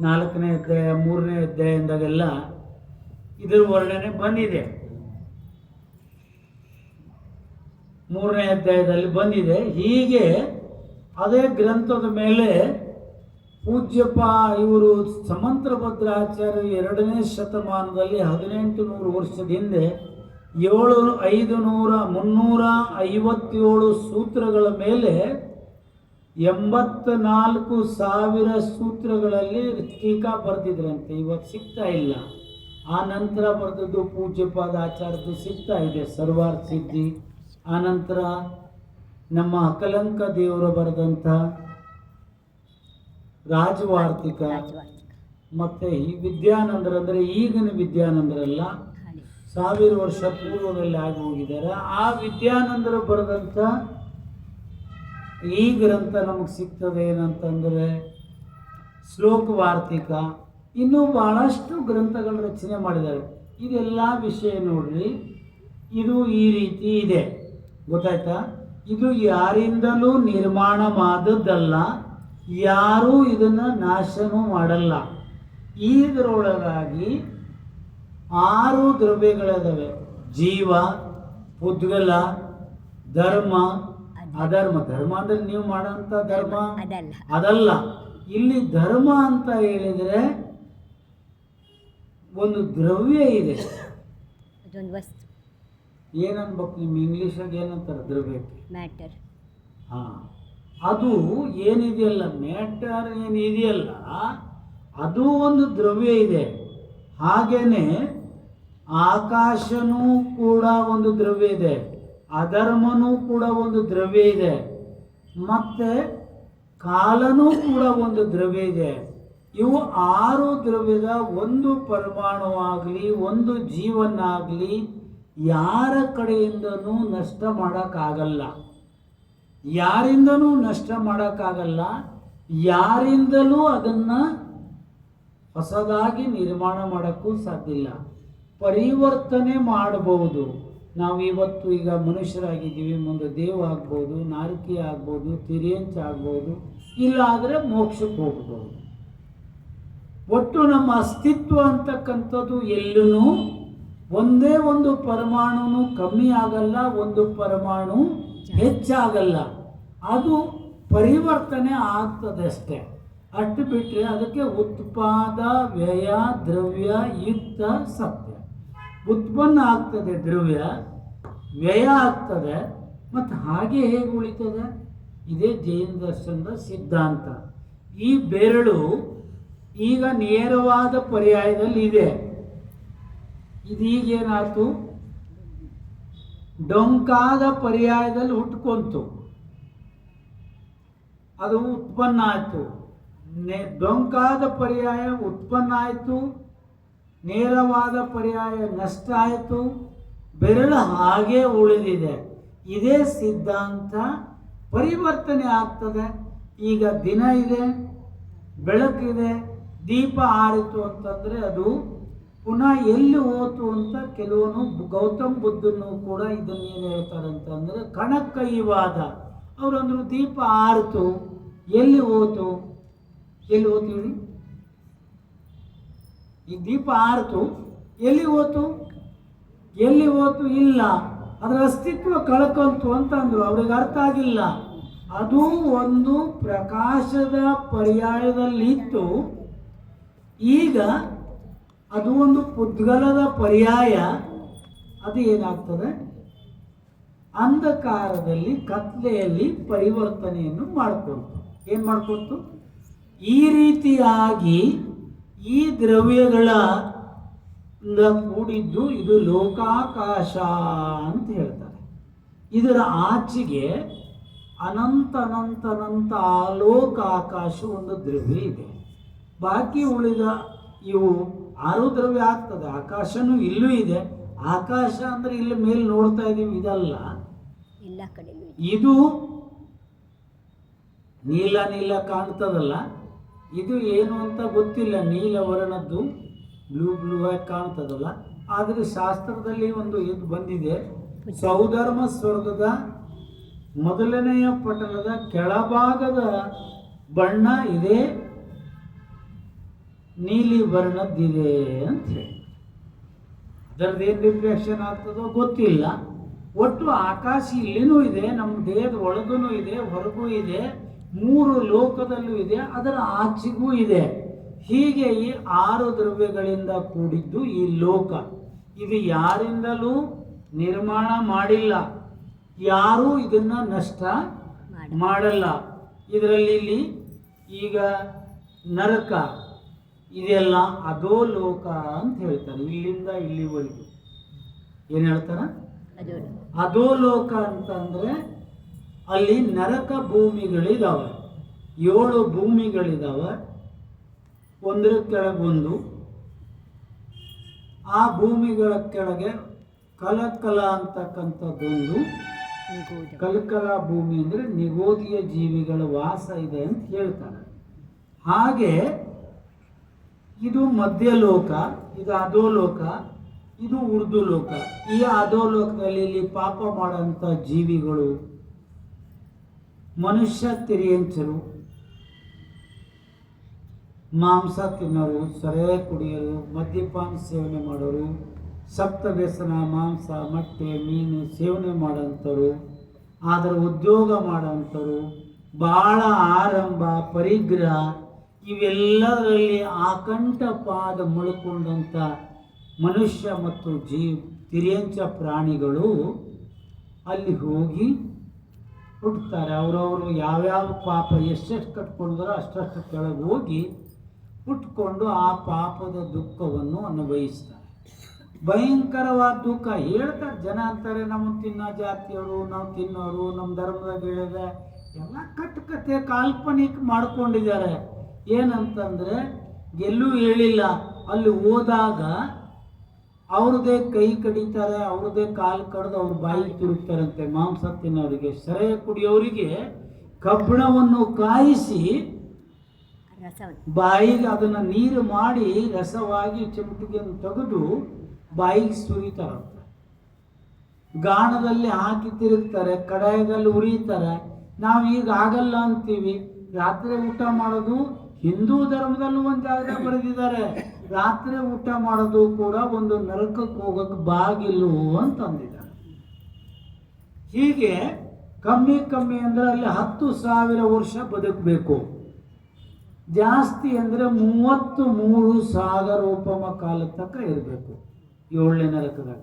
4ನೇ ಅಧ್ಯಾಯ 3ನೇ ಅಧ್ಯಾಯದಾಗೆಲ್ಲ ಇದರ ವರ್ಣನೆ ಬಂದಿದೆ. 3ನೇ ಅಧ್ಯಾಯದಲ್ಲಿ ಬಂದಿದೆ. ಹೀಗೆ ಅದೇ ಗ್ರಂಥದ ಮೇಲೆ ಪೂಜ್ಯಪ್ಪ ಸಮಂತ್ರಭದ್ರಾಚಾರ್ಯ 2ನೇ ಶತಮಾನದಲ್ಲಿ 1800 ವರ್ಷದ ಹಿಂದೆ 357 ಸೂತ್ರಗಳ ಮೇಲೆ 84,000 ಸೂತ್ರಗಳಲ್ಲಿ ಟೀಕಾ ಬರೆದಿದ್ರಂತೆ. ಇವತ್ತು ಸಿಗ್ತಾ ಇಲ್ಲ. ಆ ನಂತರ ಬರೆದದ್ದು ಪೂಜ್ಯಪಾದ ಆಚಾರ್ಯದ್ದು ಸಿಗ್ತಾ ಇದೆ, ಸರ್ವಾರ್ಥ ಸಿದ್ಧಿ. ಆನಂತರ ನಮ್ಮ ಅಕಲಂಕ ದೇವರು ಬರೆದಂಥ ರಾಜವಾರ್ತಿಕ, ಮತ್ತು ಈ ವಿದ್ಯಾನಂದರು ಅಂದರೆ ಈಗಿನ ವಿದ್ಯಾನಂದರಲ್ಲ, 1000 ವರ್ಷ ಪೂರ್ವದಲ್ಲಿ ಆಗಿ ಹೋಗಿದ್ದಾರೆ. ಆ ವಿದ್ಯಾನಂದರು ಬರೆದಂಥ ಈ ಗ್ರಂಥ ನಮಗೆ ಸಿಗ್ತದೆ ಏನಂತಂದರೆ ಶ್ಲೋಕವಾರ್ತಿಕ. ಇನ್ನೂ ಭಾಳಷ್ಟು ಗ್ರಂಥಗಳು ರಚನೆ ಮಾಡಿದ್ದಾರೆ. ಇದೆಲ್ಲ ವಿಷಯ ನೋಡ್ರಿ, ಇದು ಈ ರೀತಿ ಇದೆ, ಗೊತ್ತಾಯ್ತಾ? ಇದು ಯಾರಿಂದಲೂ ನಿರ್ಮಾಣ ಮಾಡಿದ್ದಲ್ಲ, ಯಾರೂ ಇದನ್ನು ನಾಶನೂ ಮಾಡಲ್ಲ. ಇದರೊಳಗಾಗಿ 6 ದ್ರವ್ಯಗಳಿದಾವೆ: ಜೀವ, ಪುದ್ಗಲ, ಧರ್ಮ, ಅಧರ್ಮ. ಧರ್ಮ ಅಂದರೆ ನೀವು ಮಾಡೋಂಥ ಧರ್ಮ ಅದಲ್ಲ. ಇಲ್ಲಿ ಧರ್ಮ ಅಂತ ಹೇಳಿದರೆ ಒಂದು ದ್ರವ್ಯ ಇದೆ. ಏನನ್ಬೇಕು ನಿಮ್ಮ ಇಂಗ್ಲೀಷಾಗ ಏನಂತಾರೆ ದ್ರವ್ಯಕ್ಕೆ? ಮ್ಯಾಟರ್. ಹಾಂ, ಅದು ಏನಿದೆಯಲ್ಲ, ಮ್ಯಾಟರ್ ಏನಿದೆಯಲ್ಲ, ಅದು ಒಂದು ದ್ರವ್ಯ ಇದೆ. ಹಾಗೇನೆ ಆಕಾಶನೂ ಕೂಡ ಒಂದು ದ್ರವ್ಯ ಇದೆ, ಅಧರ್ಮನೂ ಕೂಡ ಒಂದು ದ್ರವ್ಯ ಇದೆ, ಮತ್ತು ಕಾಲನೂ ಕೂಡ ಒಂದು ದ್ರವ್ಯ ಇದೆ. ಇವು 6 ದ್ರವ್ಯದ ಒಂದು ಪರಮಾಣುವಾಗಲಿ ಒಂದು ಜೀವನಾಗಲಿ ಯಾರ ಕಡೆಯಿಂದನೂ ನಷ್ಟ ಮಾಡೋಕ್ಕಾಗಲ್ಲ, ಯಾರಿಂದನೂ ನಷ್ಟ ಮಾಡೋಕ್ಕಾಗಲ್ಲ, ಯಾರಿಂದಲೂ ಅದನ್ನು ಹೊಸದಾಗಿ ನಿರ್ಮಾಣ ಮಾಡೋಕ್ಕೂ ಸಾಧ್ಯ ಇಲ್ಲ. ಪರಿವರ್ತನೆ ಮಾಡಬಹುದು, ನಾವು ಇವತ್ತು ಈಗ ಮನುಷ್ಯರಾಗಿದ್ದೀವಿ, ಮುಂದೆ ದೇವ ಆಗ್ಬೋದು, ನಾರಕಿ ಆಗ್ಬೋದು, ತಿರಿಯಂಚ ಆಗ್ಬೋದು, ಇಲ್ಲ ಆದರೆ ಮೋಕ್ಷಕ್ಕೆ ಹೋಗ್ಬೋದು. ಒಟ್ಟು ನಮ್ಮ ಅಸ್ತಿತ್ವ ಅಂತಕ್ಕಂಥದ್ದು ಎಲ್ಲೂ ಒಂದೇ ಒಂದು ಪರಮಾಣುನು ಕಮ್ಮಿ ಆಗಲ್ಲ, ಒಂದು ಪರಮಾಣು ಹೆಚ್ಚಾಗಲ್ಲ. ಅದು ಪರಿವರ್ತನೆ ಆಗ್ತದೆ ಅಷ್ಟೇ. ಅಷ್ಟು ಬಿಟ್ಟರೆ ಅದಕ್ಕೆ ಉತ್ಪಾದ ವ್ಯಯ ದ್ರವ್ಯ ಯುಕ್ತ ಸತ್ಯ. ಉತ್ಪನ್ನ ಆಗ್ತದೆ ದ್ರವ್ಯ, ವ್ಯಯ ಆಗ್ತದೆ, ಮತ್ತು ಹಾಗೆ ಹೇಗೆ ಉಳಿತದೆ? ಇದೇ ಜೈನ ದರ್ಶನದ ಸಿದ್ಧಾಂತ. ಈ ಬೆರಳು ಈಗ ನೇರವಾದ ಪರ್ಯಾಯದಲ್ಲಿ ಇದೆ. ಇದೀಗೇನಾಯ್ತು? ಡೊಂಕಾದ ಪರ್ಯಾಯದಲ್ಲಿ ಹುಟ್ಕೊಂತು, ಅದು ಉತ್ಪನ್ನ ಆಯಿತು. ಡೊಂಕಾದ ಪರ್ಯಾಯ ಉತ್ಪನ್ನ ಆಯಿತು, ನೇರವಾದ ಪರ್ಯಾಯ ನಷ್ಟ ಆಯಿತು, ಬೆರಳು ಹಾಗೆ ಉಳಿದಿದೆ. ಇದೇ ಸಿದ್ಧಾಂತ. ಪರಿವರ್ತನೆ ಆಗ್ತದೆ. ಈಗ ದಿನ ಇದೆ, ಬೆಳಕಿದೆ, ದೀಪ ಆರಿತು ಅಂತಂದರೆ ಅದು ಪುನಃ ಎಲ್ಲಿ ಹೋತು ಅಂತ ಕೆಲವನು ಗೌತಮ್ ಬುದ್ಧನು ಕೂಡ ಇದನ್ನೇನು ಹೇಳ್ತಾರೆ ಅಂತಂದರೆ ಕಣಕ್ಕೈವಾದ. ಅವರಂದ್ರು ದೀಪ ಆರಿತು, ಎಲ್ಲಿ ಹೋತು? ಎಲ್ಲಿ ಹೋತು ಹೇಳಿ? ಈ ದೀಪ ಆರಿತು, ಎಲ್ಲಿ ಹೋತು? ಎಲ್ಲಿ ಹೋತು? ಇಲ್ಲ, ಅದರ ಅಸ್ತಿತ್ವ ಕಳ್ಕೊಂತು ಅಂತಂದ್ರು. ಅವ್ರಿಗೆ ಅರ್ಥ ಆಗಿಲ್ಲ. ಅದು ಒಂದು ಪ್ರಕಾಶದ ಪರ್ಯಾಯದಲ್ಲಿತ್ತು, ಈಗ ಅದು ಒಂದು ಪುದ್ಗಲದ ಪರ್ಯಾಯ. ಅದು ಏನಾಗ್ತದೆ? ಅಂಧಕಾರದಲ್ಲಿ, ಕತ್ಲೆಯಲ್ಲಿ ಪರಿವರ್ತನೆಯನ್ನು ಮಾಡಿಕೊಡ್ತು. ಏನು ಮಾಡಿಕೊಡ್ತು? ಈ ರೀತಿಯಾಗಿ ಈ ದ್ರವ್ಯಗಳ ಕೂಡಿದ್ದು ಇದು ಲೋಕಾಕಾಶ ಅಂತ ಹೇಳ್ತಾರೆ. ಇದರ ಆಚೆಗೆ ಅನಂತ ಅನಂತ ಅನಂತ ಆಲೋಕಾಕಾಶ ಒಂದು ದ್ರವ್ಯ ಇದೆ. ಬಾಕಿ ಉಳಿದ ಇವು 6 ದ್ರವ್ಯ ಆಗ್ತದೆ. ಆಕಾಶನೂ ಇಲ್ಲೂ ಇದೆ. ಆಕಾಶ ಅಂದರೆ ಇಲ್ಲಿ ಮೇಲೆ ನೋಡ್ತಾ ಇದ್ದೀವಿ, ಇದಲ್ಲ. ಎಲ್ಲ ಕಡೆ ಇದು ನೀಲ ನೀಲ ಕಾಣ್ತದಲ್ಲ, ಇದು ಏನು ಅಂತ ಗೊತ್ತಿಲ್ಲ. ನೀಲ ವರ್ಣದ್ದು ಬ್ಲೂ ಬ್ಲೂ ಆಗಿ ಕಾಣ್ತದಲ್ಲ. ಆದರೆ ಶಾಸ್ತ್ರದಲ್ಲಿ ಒಂದು ಇದು ಬಂದಿದೆ. ಸೌಧರ್ಮ ಸ್ವರ್ಗದ ಮೊದಲನೆಯ ಪಟಲದ ಕೆಳಭಾಗದ ಬಣ್ಣ ಇದೆ, ನೀಲಿ ವರ್ಣದ್ದಿದೆ ಅಂತ ಹೇಳಿ. ಅದರದ್ದೇನು ರಿಫ್ಲೆಕ್ಷನ್ ಆಗ್ತದೋ ಗೊತ್ತಿಲ್ಲ. ಒಟ್ಟು ಆಕಾಶ ಇಲ್ಲಿನೂ ಇದೆ, ನಮ್ಮ ದೇಹದ ಒಳಗೂ ಇದೆ, ಹೊರಗೂ ಇದೆ, 3 ಲೋಕದಲ್ಲೂ ಇದೆ, ಅದರ ಆಚೆಗೂ ಇದೆ. ಹೀಗೆ ಈ 6 ದ್ರವ್ಯಗಳಿಂದ ಕೂಡಿದ್ದು ಈ ಲೋಕ. ಇದು ಯಾರಿಂದಲೂ ನಿರ್ಮಾಣ ಮಾಡಿಲ್ಲ, ಯಾರೂ ಇದನ್ನ ನಷ್ಟ ಮಾಡಲ್ಲ. ಇದರಲ್ಲಿ ಇಲ್ಲಿ ಈಗ ನರಕ ಇದೆಲ್ಲ ಅಧೋಲೋಕ ಅಂತ ಹೇಳ್ತಾರೆ. ಇಲ್ಲಿಂದ ಇಲ್ಲಿವರೆಗೂ ಏನು ಹೇಳ್ತಾರ? ಅಧೋಲೋಕ ಅಂತಂದ್ರೆ ಅಲ್ಲಿ ನರಕ ಭೂಮಿಗಳಿದಾವೆ. 7 ಭೂಮಿಗಳಿದಾವೆ, ಒಂದರ ಕೆಳಗೊಂದು. ಆ ಭೂಮಿಗಳ ಕೆಳಗೆ ಕಲಕಲ ಅಂತಕ್ಕಂಥದ್ದೊಂದು. ಕಲಕಲ ಭೂಮಿ ಅಂದರೆ ನಿಗೋದಿಯ ಜೀವಿಗಳ ವಾಸ ಇದೆ ಅಂತ ಹೇಳ್ತಾರೆ. ಹಾಗೆ ಇದು ಮಧ್ಯಲೋಕ, ಇದು ಅಧೋಲೋಕ, ಇದು ಉರ್ದು ಲೋಕ. ಈ ಅಧೋಲೋಕದಲ್ಲಿ ಇಲ್ಲಿ ಪಾಪ ಮಾಡೋಂಥ ಜೀವಿಗಳು, ಮನುಷ್ಯ ತಿರಿಯಂಚರು, ಮಾಂಸ ತಿನ್ನೋರು, ಸರೆ ಕುಡಿಯೋರು, ಮದ್ಯಪಾನ ಸೇವನೆ ಮಾಡೋರು, ಸಪ್ತ ವ್ಯಸನ, ಮಾಂಸ, ಮೊಟ್ಟೆ, ಮೀನು ಸೇವನೆ ಮಾಡೋಂಥವ್ರು, ಅದರ ಉದ್ಯೋಗ ಮಾಡೋಂಥವ್ರು, ಭಾಳ ಆರಂಭ, ಪರಿಗ್ರಹ, ಇವೆಲ್ಲದರಲ್ಲಿ ಆಕಂಠಪಾದ ಮುಳ್ಕೊಂಡಂಥ ಮನುಷ್ಯ ಮತ್ತು ತಿರಿಯಂಚ ಪ್ರಾಣಿಗಳು ಅಲ್ಲಿ ಹೋಗಿ ಹುಟ್ಟುತ್ತಾರೆ. ಅವರವರು ಯಾವ್ಯಾವ ಪಾಪ ಎಷ್ಟೆಷ್ಟು ಕಟ್ಕೊಂಡ್ರೋ ಅಷ್ಟಷ್ಟು ಕೆಳಗೆ ಹೋಗಿ ಹುಟ್ಕೊಂಡು ಆ ಪಾಪದ ದುಃಖವನ್ನು ಅನುಭವಿಸ್ತಾರೆ. ಭಯಂಕರವಾದ ದುಃಖ. ಹೇಳ್ತಾರೆ ಜನ, ಅಂತಾರೆ ನಮ್ಮ ತಿನ್ನೋ ಜಾತಿಯವರು, ನಾವು ತಿನ್ನೋರು, ನಮ್ಮ ಧರ್ಮದಾಗ ಹೇಳಿದೆ ಎಲ್ಲ ಕಟ್ಟುಕತೆ ಕಾಲ್ಪನಿಕ ಮಾಡ್ಕೊಂಡಿದ್ದಾರೆ. ಏನಂತಂದರೆ ಎಲ್ಲೂ ಹೇಳಿಲ್ಲ. ಅಲ್ಲಿ ಹೋದಾಗ ಅವ್ರದ್ದೇ ಕೈ ಕಡಿತಾರೆ, ಅವ್ರದ್ದೇ ಕಾಲು ಕಡ್ದು ಅವ್ರ ಬಾಯಿ ತಿರುಗ್ತಾರಂತೆ. ಮಾಂಸ ತಿನ್ನೋರಿಗೆ, ಸೆರೆ ಕುಡಿಯೋರಿಗೆ ಕಬ್ಬಿಣವನ್ನು ಕಾಯಿಸಿ ಬಾಯಿಗೆ ಅದನ್ನು ನೀರು ಮಾಡಿ ರಸವಾಗಿ ಚಿಮಟಿಗೆಯನ್ನು ತೆಗೆದು ಬಾಯಿಗೆ ಸುರಿತಾರಂತೆ. ಗಾಣದಲ್ಲಿ ಹಾಕಿ ತಿರುಗ್ತಾರೆ, ಕಡಾಯದಲ್ಲಿ ಉರಿತಾರೆ. ನಾವು ಈಗ ಆಗಲ್ಲ ಅಂತೀವಿ. ರಾತ್ರಿ ಊಟ ಮಾಡೋದು ಹಿಂದೂ ಧರ್ಮದಲ್ಲೂ ಒಂದು ಜಾಗದಾಗ ಬರೆದಿದ್ದಾರೆ, ರಾತ್ರಿ ಊಟ ಮಾಡೋದು ಕೂಡ ಒಂದು ನರಕಕ್ಕೆ ಹೋಗಕ್ಕೆ ಬಾಗಿಲು ಅಂತಂದಿದ್ದಾರೆ. ಹೀಗೆ ಕಮ್ಮಿ ಅಂದರೆ ಅಲ್ಲಿ 10,000 ವರ್ಷ ಬದುಕಬೇಕು, ಜಾಸ್ತಿ ಅಂದರೆ 33,000 ಉಪಮ ಕಾಲ ತನಕ ಇರಬೇಕು 7ನೇ ನರಕದಾಗ.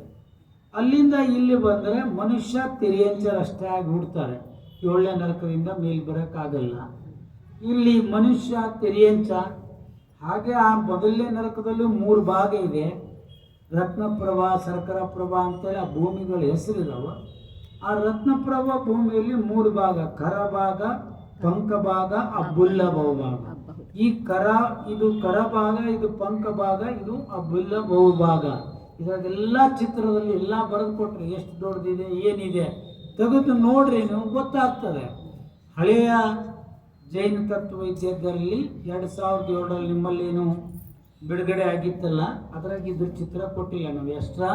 ಅಲ್ಲಿಂದ ಇಲ್ಲಿ ಬಂದರೆ ಮನುಷ್ಯ ತಿರಿಯಂಚರಷ್ಟೇ ಆಗಿ ಹುಡ್ತಾರೆ, 7ನೇ ನರಕದಿಂದ ಮೇಲೆ ಬರೋಕ್ಕಾಗಲ್ಲ. ಇಲ್ಲಿ ಮನುಷ್ಯ ತಿರಿಯಂಚ. ಹಾಗೆ ಆ ಮೊದಲನೇ ನರಕದಲ್ಲೂ 3 ಭಾಗ ಇದೆ, ರತ್ನಪ್ರಭಾ, ಸರ್ಕರ ಪ್ರಭಾ ಅಂತೇಳಿ ಆ ಭೂಮಿಗಳ ಹೆಸರಿದಾವ. ಆ ರತ್ನಪ್ರಭಾ ಭೂಮಿಯಲ್ಲಿ 3 ಭಾಗ, ಕರ ಭಾಗ, ಪಂಕ ಭಾಗ, ಅಬ್ಬುಲ್ಲ ಬಹುಭಾಗ. ಈ ಇದು ಕರ ಭಾಗ, ಇದು ಪಂಕ ಭಾಗ, ಇದು ಅಬ್ಬುಲ್ಲ ಬಹುಭಾಗ. ಇದ್ರಾಗೆಲ್ಲ ಚಿತ್ರದಲ್ಲಿ ಎಲ್ಲ ಬರೆದು ಕೊಟ್ರೆ ಎಷ್ಟು ದೊಡ್ಡದಿದೆ ಏನಿದೆ ತೆಗೆದು ನೋಡ್ರಿ, ನೀವು ಗೊತ್ತಾಗ್ತದೆ. ಹಳೆಯ ಜೈನ ತತ್ವವೈದ್ಯದಲ್ಲಿ 2007ರಲ್ಲಿ ನಿಮ್ಮಲ್ಲೇನು ಬಿಡುಗಡೆ ಆಗಿತ್ತಲ್ಲ, ಅದ್ರಾಗ ಇದ್ರ ಚಿತ್ರ ಕೊಟ್ಟಿಲ್ಲ. ನಾವು ಎಕ್ಸ್ಟ್ರಾ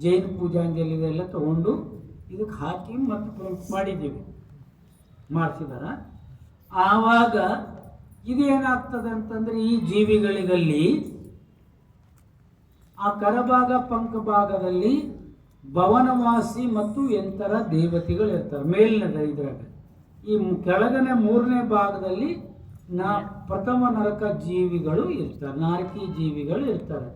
ಜೈನ ಪೂಜಾಂಜಲಿ ಎಲ್ಲ ತಗೊಂಡು ಇದಕ್ಕೆ ಹಾಕಿ ಮತ್ತು ಪ್ರಿಂಟ್ ಮಾಡಿದ್ದೀವಿ, ಮಾಡಿಸಿದಾರ. ಆವಾಗ ಇದೇನಾಗ್ತದೆ ಅಂತಂದರೆ, ಈ ಜೀವಿಗಳಿಗಲ್ಲಿ ಆ ಕರಭಾಗ ಪಂಕ ಭಾಗದಲ್ಲಿ ಭವನವಾಸಿ ಮತ್ತು ಎಂತರ ದೇವತೆಗಳು ಇರ್ತಾರೆ ಮೇಲಿನದ. ಇದ್ರಾಗ ಈ ಕೆಳಗನೆ 3ನೇ ಭಾಗದಲ್ಲಿ ಪ್ರಥಮ ನರಕ ಜೀವಿಗಳು ಇರ್ತಾರೆ, ನಾರಕಿ ಜೀವಿಗಳು ಇರ್ತಾರೆ.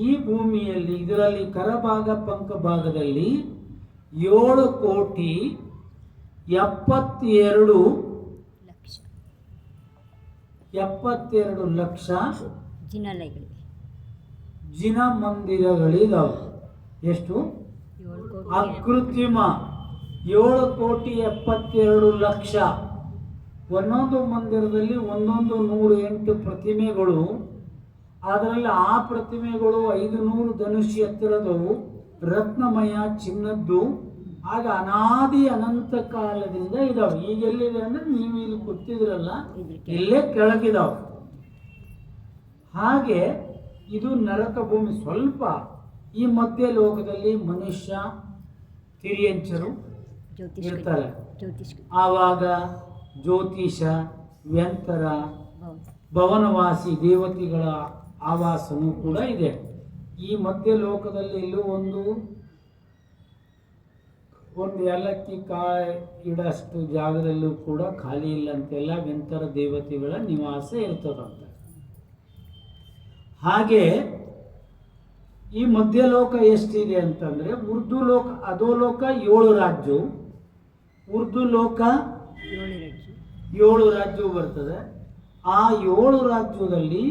ಈ ಭೂಮಿಯಲ್ಲಿ ಇದರಲ್ಲಿ ಕರಭಾಗ ಪಂಕ ಭಾಗದಲ್ಲಿ 7,72 ಲಕ್ಷ ಜಿನ ಮಂದಿರಗಳಿದಾವೆ. ಎಷ್ಟು? ಅಕೃತ್ರಿಮ 7,72,00,000. ಒಂದೊಂದು ಮಂದಿರದಲ್ಲಿ 108 ಪ್ರತಿಮೆಗಳು. ಅದರಲ್ಲಿ ಆ ಪ್ರತಿಮೆಗಳು 500 ಧನುಷ್ಯ ಎತ್ತರದವು, ರತ್ನಮಯ, ಚಿನ್ನದ್ದು. ಆಗ ಅನಾದಿ ಅನಂತ ಕಾಲದಿಂದ ಇದಾವೆ. ಈಗ ಎಲ್ಲಿದೆ ಅಂದ್ರೆ ನೀವು ಇಲ್ಲಿ ಕೂತಿದ್ರಲ್ಲ, ಇಲ್ಲೇ ಕೆಳಗಿದಾವೆ. ಹಾಗೆ ಇದು ನರಕ ಭೂಮಿ. ಸ್ವಲ್ಪ ಈ ಮಧ್ಯ ಲೋಕದಲ್ಲಿ ಮನುಷ್ಯ ತಿರಿಯಂಚರು ಇರ್ತಾರೆ. ಆವಾಗ ಜ್ಯೋತಿಷ, ವ್ಯಂತರ, ಭವನವಾಸಿ ದೇವತೆಗಳ ಆವಾಸನೂ ಕೂಡ ಇದೆ. ಈ ಮಧ್ಯ ಲೋಕದಲ್ಲಿ ಎಲ್ಲೂ ಒಂದು ಏಲಕ್ಕಿ ಕಾಯಿ ಇಡಷ್ಟು ಜಾಗದಲ್ಲೂ ಕೂಡ ಖಾಲಿ ಇಲ್ಲ ಅಂತೆಲ್ಲ ವ್ಯಂತರ ದೇವತೆಗಳ ನಿವಾಸ ಇರ್ತದಂತೆ. ಹಾಗೆ ಈ ಮಧ್ಯಲೋಕ ಎಷ್ಟಿದೆ ಅಂತಂದರೆ, ಉರ್ದು ಲೋಕ, ಅಧೋಲೋಕ 7 ರಾಜ್ಯ, ಉರ್ದು ಲೋಕ 7 ರಾಜ್ಯವು ಬರ್ತದೆ. ಆ 7 ರಾಜ್ಯದಲ್ಲಿ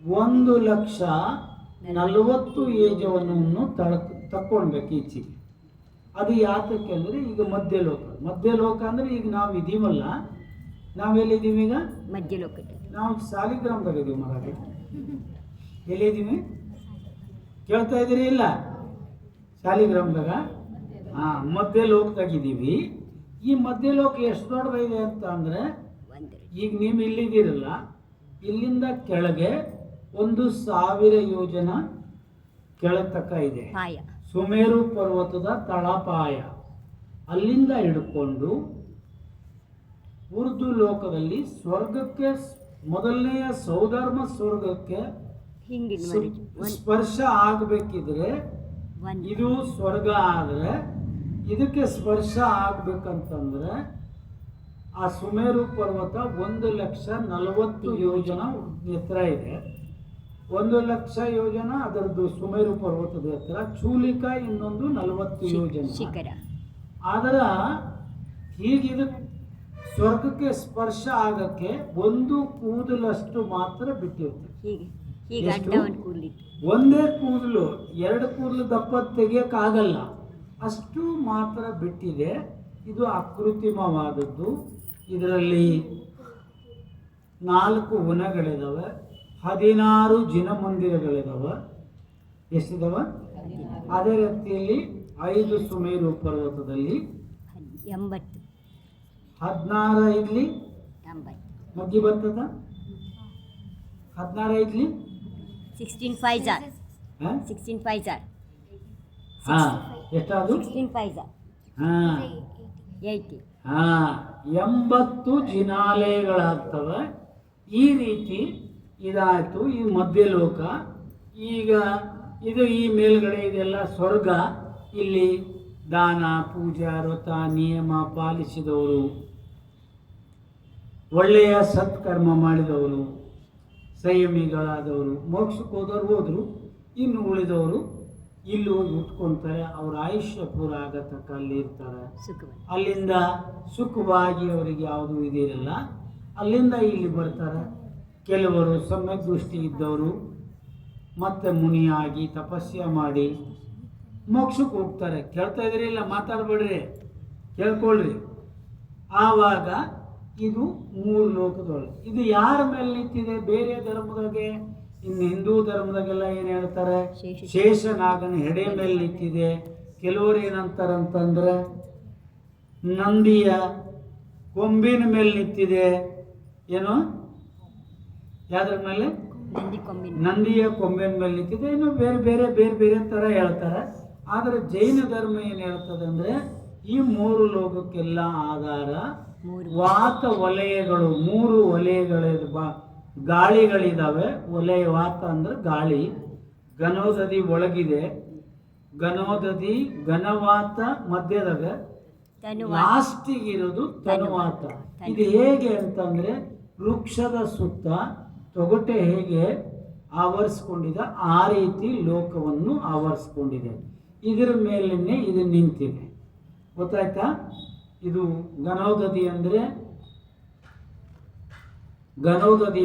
1,40,000 ಏಜವನ್ನು ತಕ್ಕೊಳ್ಬೇಕು ಈಚೆಗೆ. ಅದು ಯಾತಕ್ಕೆ ಅಂದರೆ, ಈಗ ಮಧ್ಯಲೋಕ ಅಂದರೆ ಈಗ ನಾವು ಇದೀವಲ್ಲ, ನಾವೆಲ್ಲಿದ್ದೀವಿ ಈಗ? ಮಧ್ಯಲೋಕ. ನಾವು ಸಾಲಿಗ್ರಾಮದಾಗ ಇದೀವಿ. ಮರಾಠಿ ಎಲ್ಲಿದ್ದೀವಿ ಕೇಳ್ತಾ ಇದ್ದೀರಿ? ಇಲ್ಲ, ಶಾಲಿಗ್ರಾಮದಾಗ. ಮಧ್ಯಲೋಕದಾಗಿದ್ದೀವಿ. ಈ ಮಧ್ಯಲೋಕ ಎಷ್ಟು ದೊಡ್ಡದಿದೆ ಅಂತ ಅಂದರೆ, ಈಗ ನೀವು ಇಲ್ಲಿದ್ದೀರಲ್ಲ, ಇಲ್ಲಿಂದ ಕೆಳಗೆ 1,000 ಯೋಜನ ಕೆಳತಕ್ಕ ಇದೆ. ಸುಮೇರು ಪರ್ವತದ ತಳಪಾಯ ಅಲ್ಲಿಂದ ಹಿಡ್ಕೊಂಡು ಉರ್ದು ಲೋಕದಲ್ಲಿ ಸ್ವರ್ಗಕ್ಕೆ, ಮೊದಲನೆಯ ಸೌಧರ್ಮ ಸ್ವರ್ಗಕ್ಕೆ ಸ್ಪರ್ಶ ಆಗಬೇಕಿದ್ರೆ, ಇದು ಸ್ವರ್ಗ ಆದರೆ ಇದಕ್ಕೆ ಸ್ಪರ್ಶ ಆಗ್ಬೇಕಂತಂದ್ರೆ ಆ ಸುಮೇರು ಪರ್ವತ 1,40,000 ಯೋಜನ ಎತ್ತರ ಇದೆ. 1,00,000 ಯೋಜನ ಅದರದ್ದು ಸುಮೇರು ಪರ್ವತದ ಎತ್ತರ. ಚೂಲಿಕಾ ಇನ್ನೊಂದು 40 ಯೋಜನ. ಆದ್ರೆ ಹೀಗಿದು ಸ್ವರ್ಗಕ್ಕೆ ಸ್ಪರ್ಶ ಆಗಕ್ಕೆ ಒಂದು ಕೂದಲಷ್ಟು ಮಾತ್ರ ಬಿಟ್ಟಿರ್ತದೆ. ಒಂದೇ ಕೂದಲು, 2 ಕೂದಲು ದಪ್ಪ ತೆಗಿಯಕ್ಕಾಗಲ್ಲ, ಅಷ್ಟು ಮಾತ್ರ ಬಿಟ್ಟಿದೆ. ಇದು ಅಕೃತ್ರಿಮವಾದದ್ದು. ಇದರಲ್ಲಿ 4 ವನಗಳಿದಾವೆ, 16 ಜಿನ ಮಂದಿರಗಳಿದಾವೆ. ಎಷ್ಟಿದಾವೆ? ಅದೇ ರೀತಿಯಲ್ಲಿ 5 ಸುಮೇರು ಪರ್ವತದಲ್ಲಿ 16 ಇಲ್ಲಿ ಮಗ್ಗಿ ಬರ್ತದ. 16 ಇಲ್ಲಿ 16 5 16 5 ಎಷ್ಟಾದ್ರು 16 paisa. ಹಾಂ 80. ಹಾಂ 80 ಜಿನಾಲಯಗಳಾಗ್ತವೆ. ಈ ರೀತಿ ಇದಾಯಿತು ಈ ಮಧ್ಯಲೋಕ. ಈಗ ಇದು ಈ ಮೇಲ್ಗಡೆ ಇದೆಲ್ಲ ಸ್ವರ್ಗ. ಇಲ್ಲಿ ದಾನ ಪೂಜಾ ವ್ರತ ನಿಯಮ ಪಾಲಿಸಿದವರು, ಒಳ್ಳೆಯ ಸತ್ಕರ್ಮ ಮಾಡಿದವರು, ಸಂಯಮಿಗಳಾದವರು ಮೋಕ್ಷಕ್ಕೆ ಹೋದವರು ಹೋದರು. ಇನ್ನು ಉಳಿದವರು ಇಲ್ಲಿ ಹೋಗಿ ಉಟ್ಕೊತಾರೆ. ಅವ್ರ ಆಯುಷ್ಯ ಪೂರ ಆಗತಕ್ಕ ಅಲ್ಲಿ ಇರ್ತಾರೆ. ಅಲ್ಲಿಂದ ಸುಖವಾಗಿ ಅವರಿಗೆ ಯಾವುದೂ ಇದಿರಲ್ಲ. ಅಲ್ಲಿಂದ ಇಲ್ಲಿ ಬರ್ತಾರೆ. ಕೆಲವರು ಸಮ್ಯಕ್ ದೃಷ್ಟಿ ಇದ್ದವರು ಮತ್ತೆ ಮುನಿಯಾಗಿ ತಪಸ್ಯ ಮಾಡಿ ಮೋಕ್ಷಕ್ಕೆ ಹೋಗ್ತಾರೆ. ಕೇಳ್ತಾ ಇದ್ರಿ ಇಲ್ಲ, ಮಾತಾಡಬೇಡ್ರಿ, ಕೇಳ್ಕೊಳ್ರಿ. ಆವಾಗ ಇದು 3 ಲೋಕದೊಳಗೆ. ಇದು ಯಾರ ಮೇಲೆ ನಿಂತಿದೆ? ಬೇರೆ ಧರ್ಮದಾಗೆ, ಇನ್ನು ಹಿಂದೂ ಧರ್ಮದಾಗೆಲ್ಲ ಏನು ಹೇಳ್ತಾರೆ? ಶೇಷನಾಗನ ಹೆಡೆ ಮೇಲೆ ನಿಂತಿದೆ. ಕೆಲವರು ಏನಂತಾರಂತಂದ್ರೆ ನಂದಿಯ ಕೊಂಬಿನ ಮೇಲೆ ನಿಂತಿದೆ. ಏನು, ಯಾವ್ದ್ರ ಮೇಲೆ? ನಂದಿಯ ಕೊಂಬಿನ ಮೇಲೆ ನಿಂತಿದೆ. ಇನ್ನು ಬೇರೆ ಬೇರೆ ಬೇರೆ ಬೇರೆ ಥರ ಹೇಳ್ತಾರೆ. ಆದರೆ ಜೈನ ಧರ್ಮ ಏನು ಹೇಳ್ತದೆ ಅಂದರೆ ಈ 3 ಲೋಕಕ್ಕೆಲ್ಲ ಆಧಾರ ವಾತ ವಲಯಗಳು. 3 ವಲಯಗಳ ಗಾಳಿಗಳಿದ್ದಾವೆ. ವಲಯ ವಾತ ಅಂದರೆ ಗಾಳಿ. ಘನೋದಧಿ ಒಳಗಿದೆ, ಘನೋದಧಿ ಘನವಾತ ಮಧ್ಯದಾಗ, ಲಾಸ್ಟಿಗಿರೋದು ತನುವಾತ. ಇದು ಹೇಗೆ ಅಂತಂದರೆ ವೃಕ್ಷದ ಸುತ್ತ ತೊಗಟೆ ಹೇಗೆ ಆವರಿಸ್ಕೊಂಡಿದೆ ಆ ರೀತಿ ಲೋಕವನ್ನು ಆವರಿಸ್ಕೊಂಡಿದೆ. ಇದರ ಮೇಲೇ ಇದು ನಿಂತಿದೆ. ಗೊತ್ತಾಯ್ತಾ? ಇದು ಘನೋದಧಿ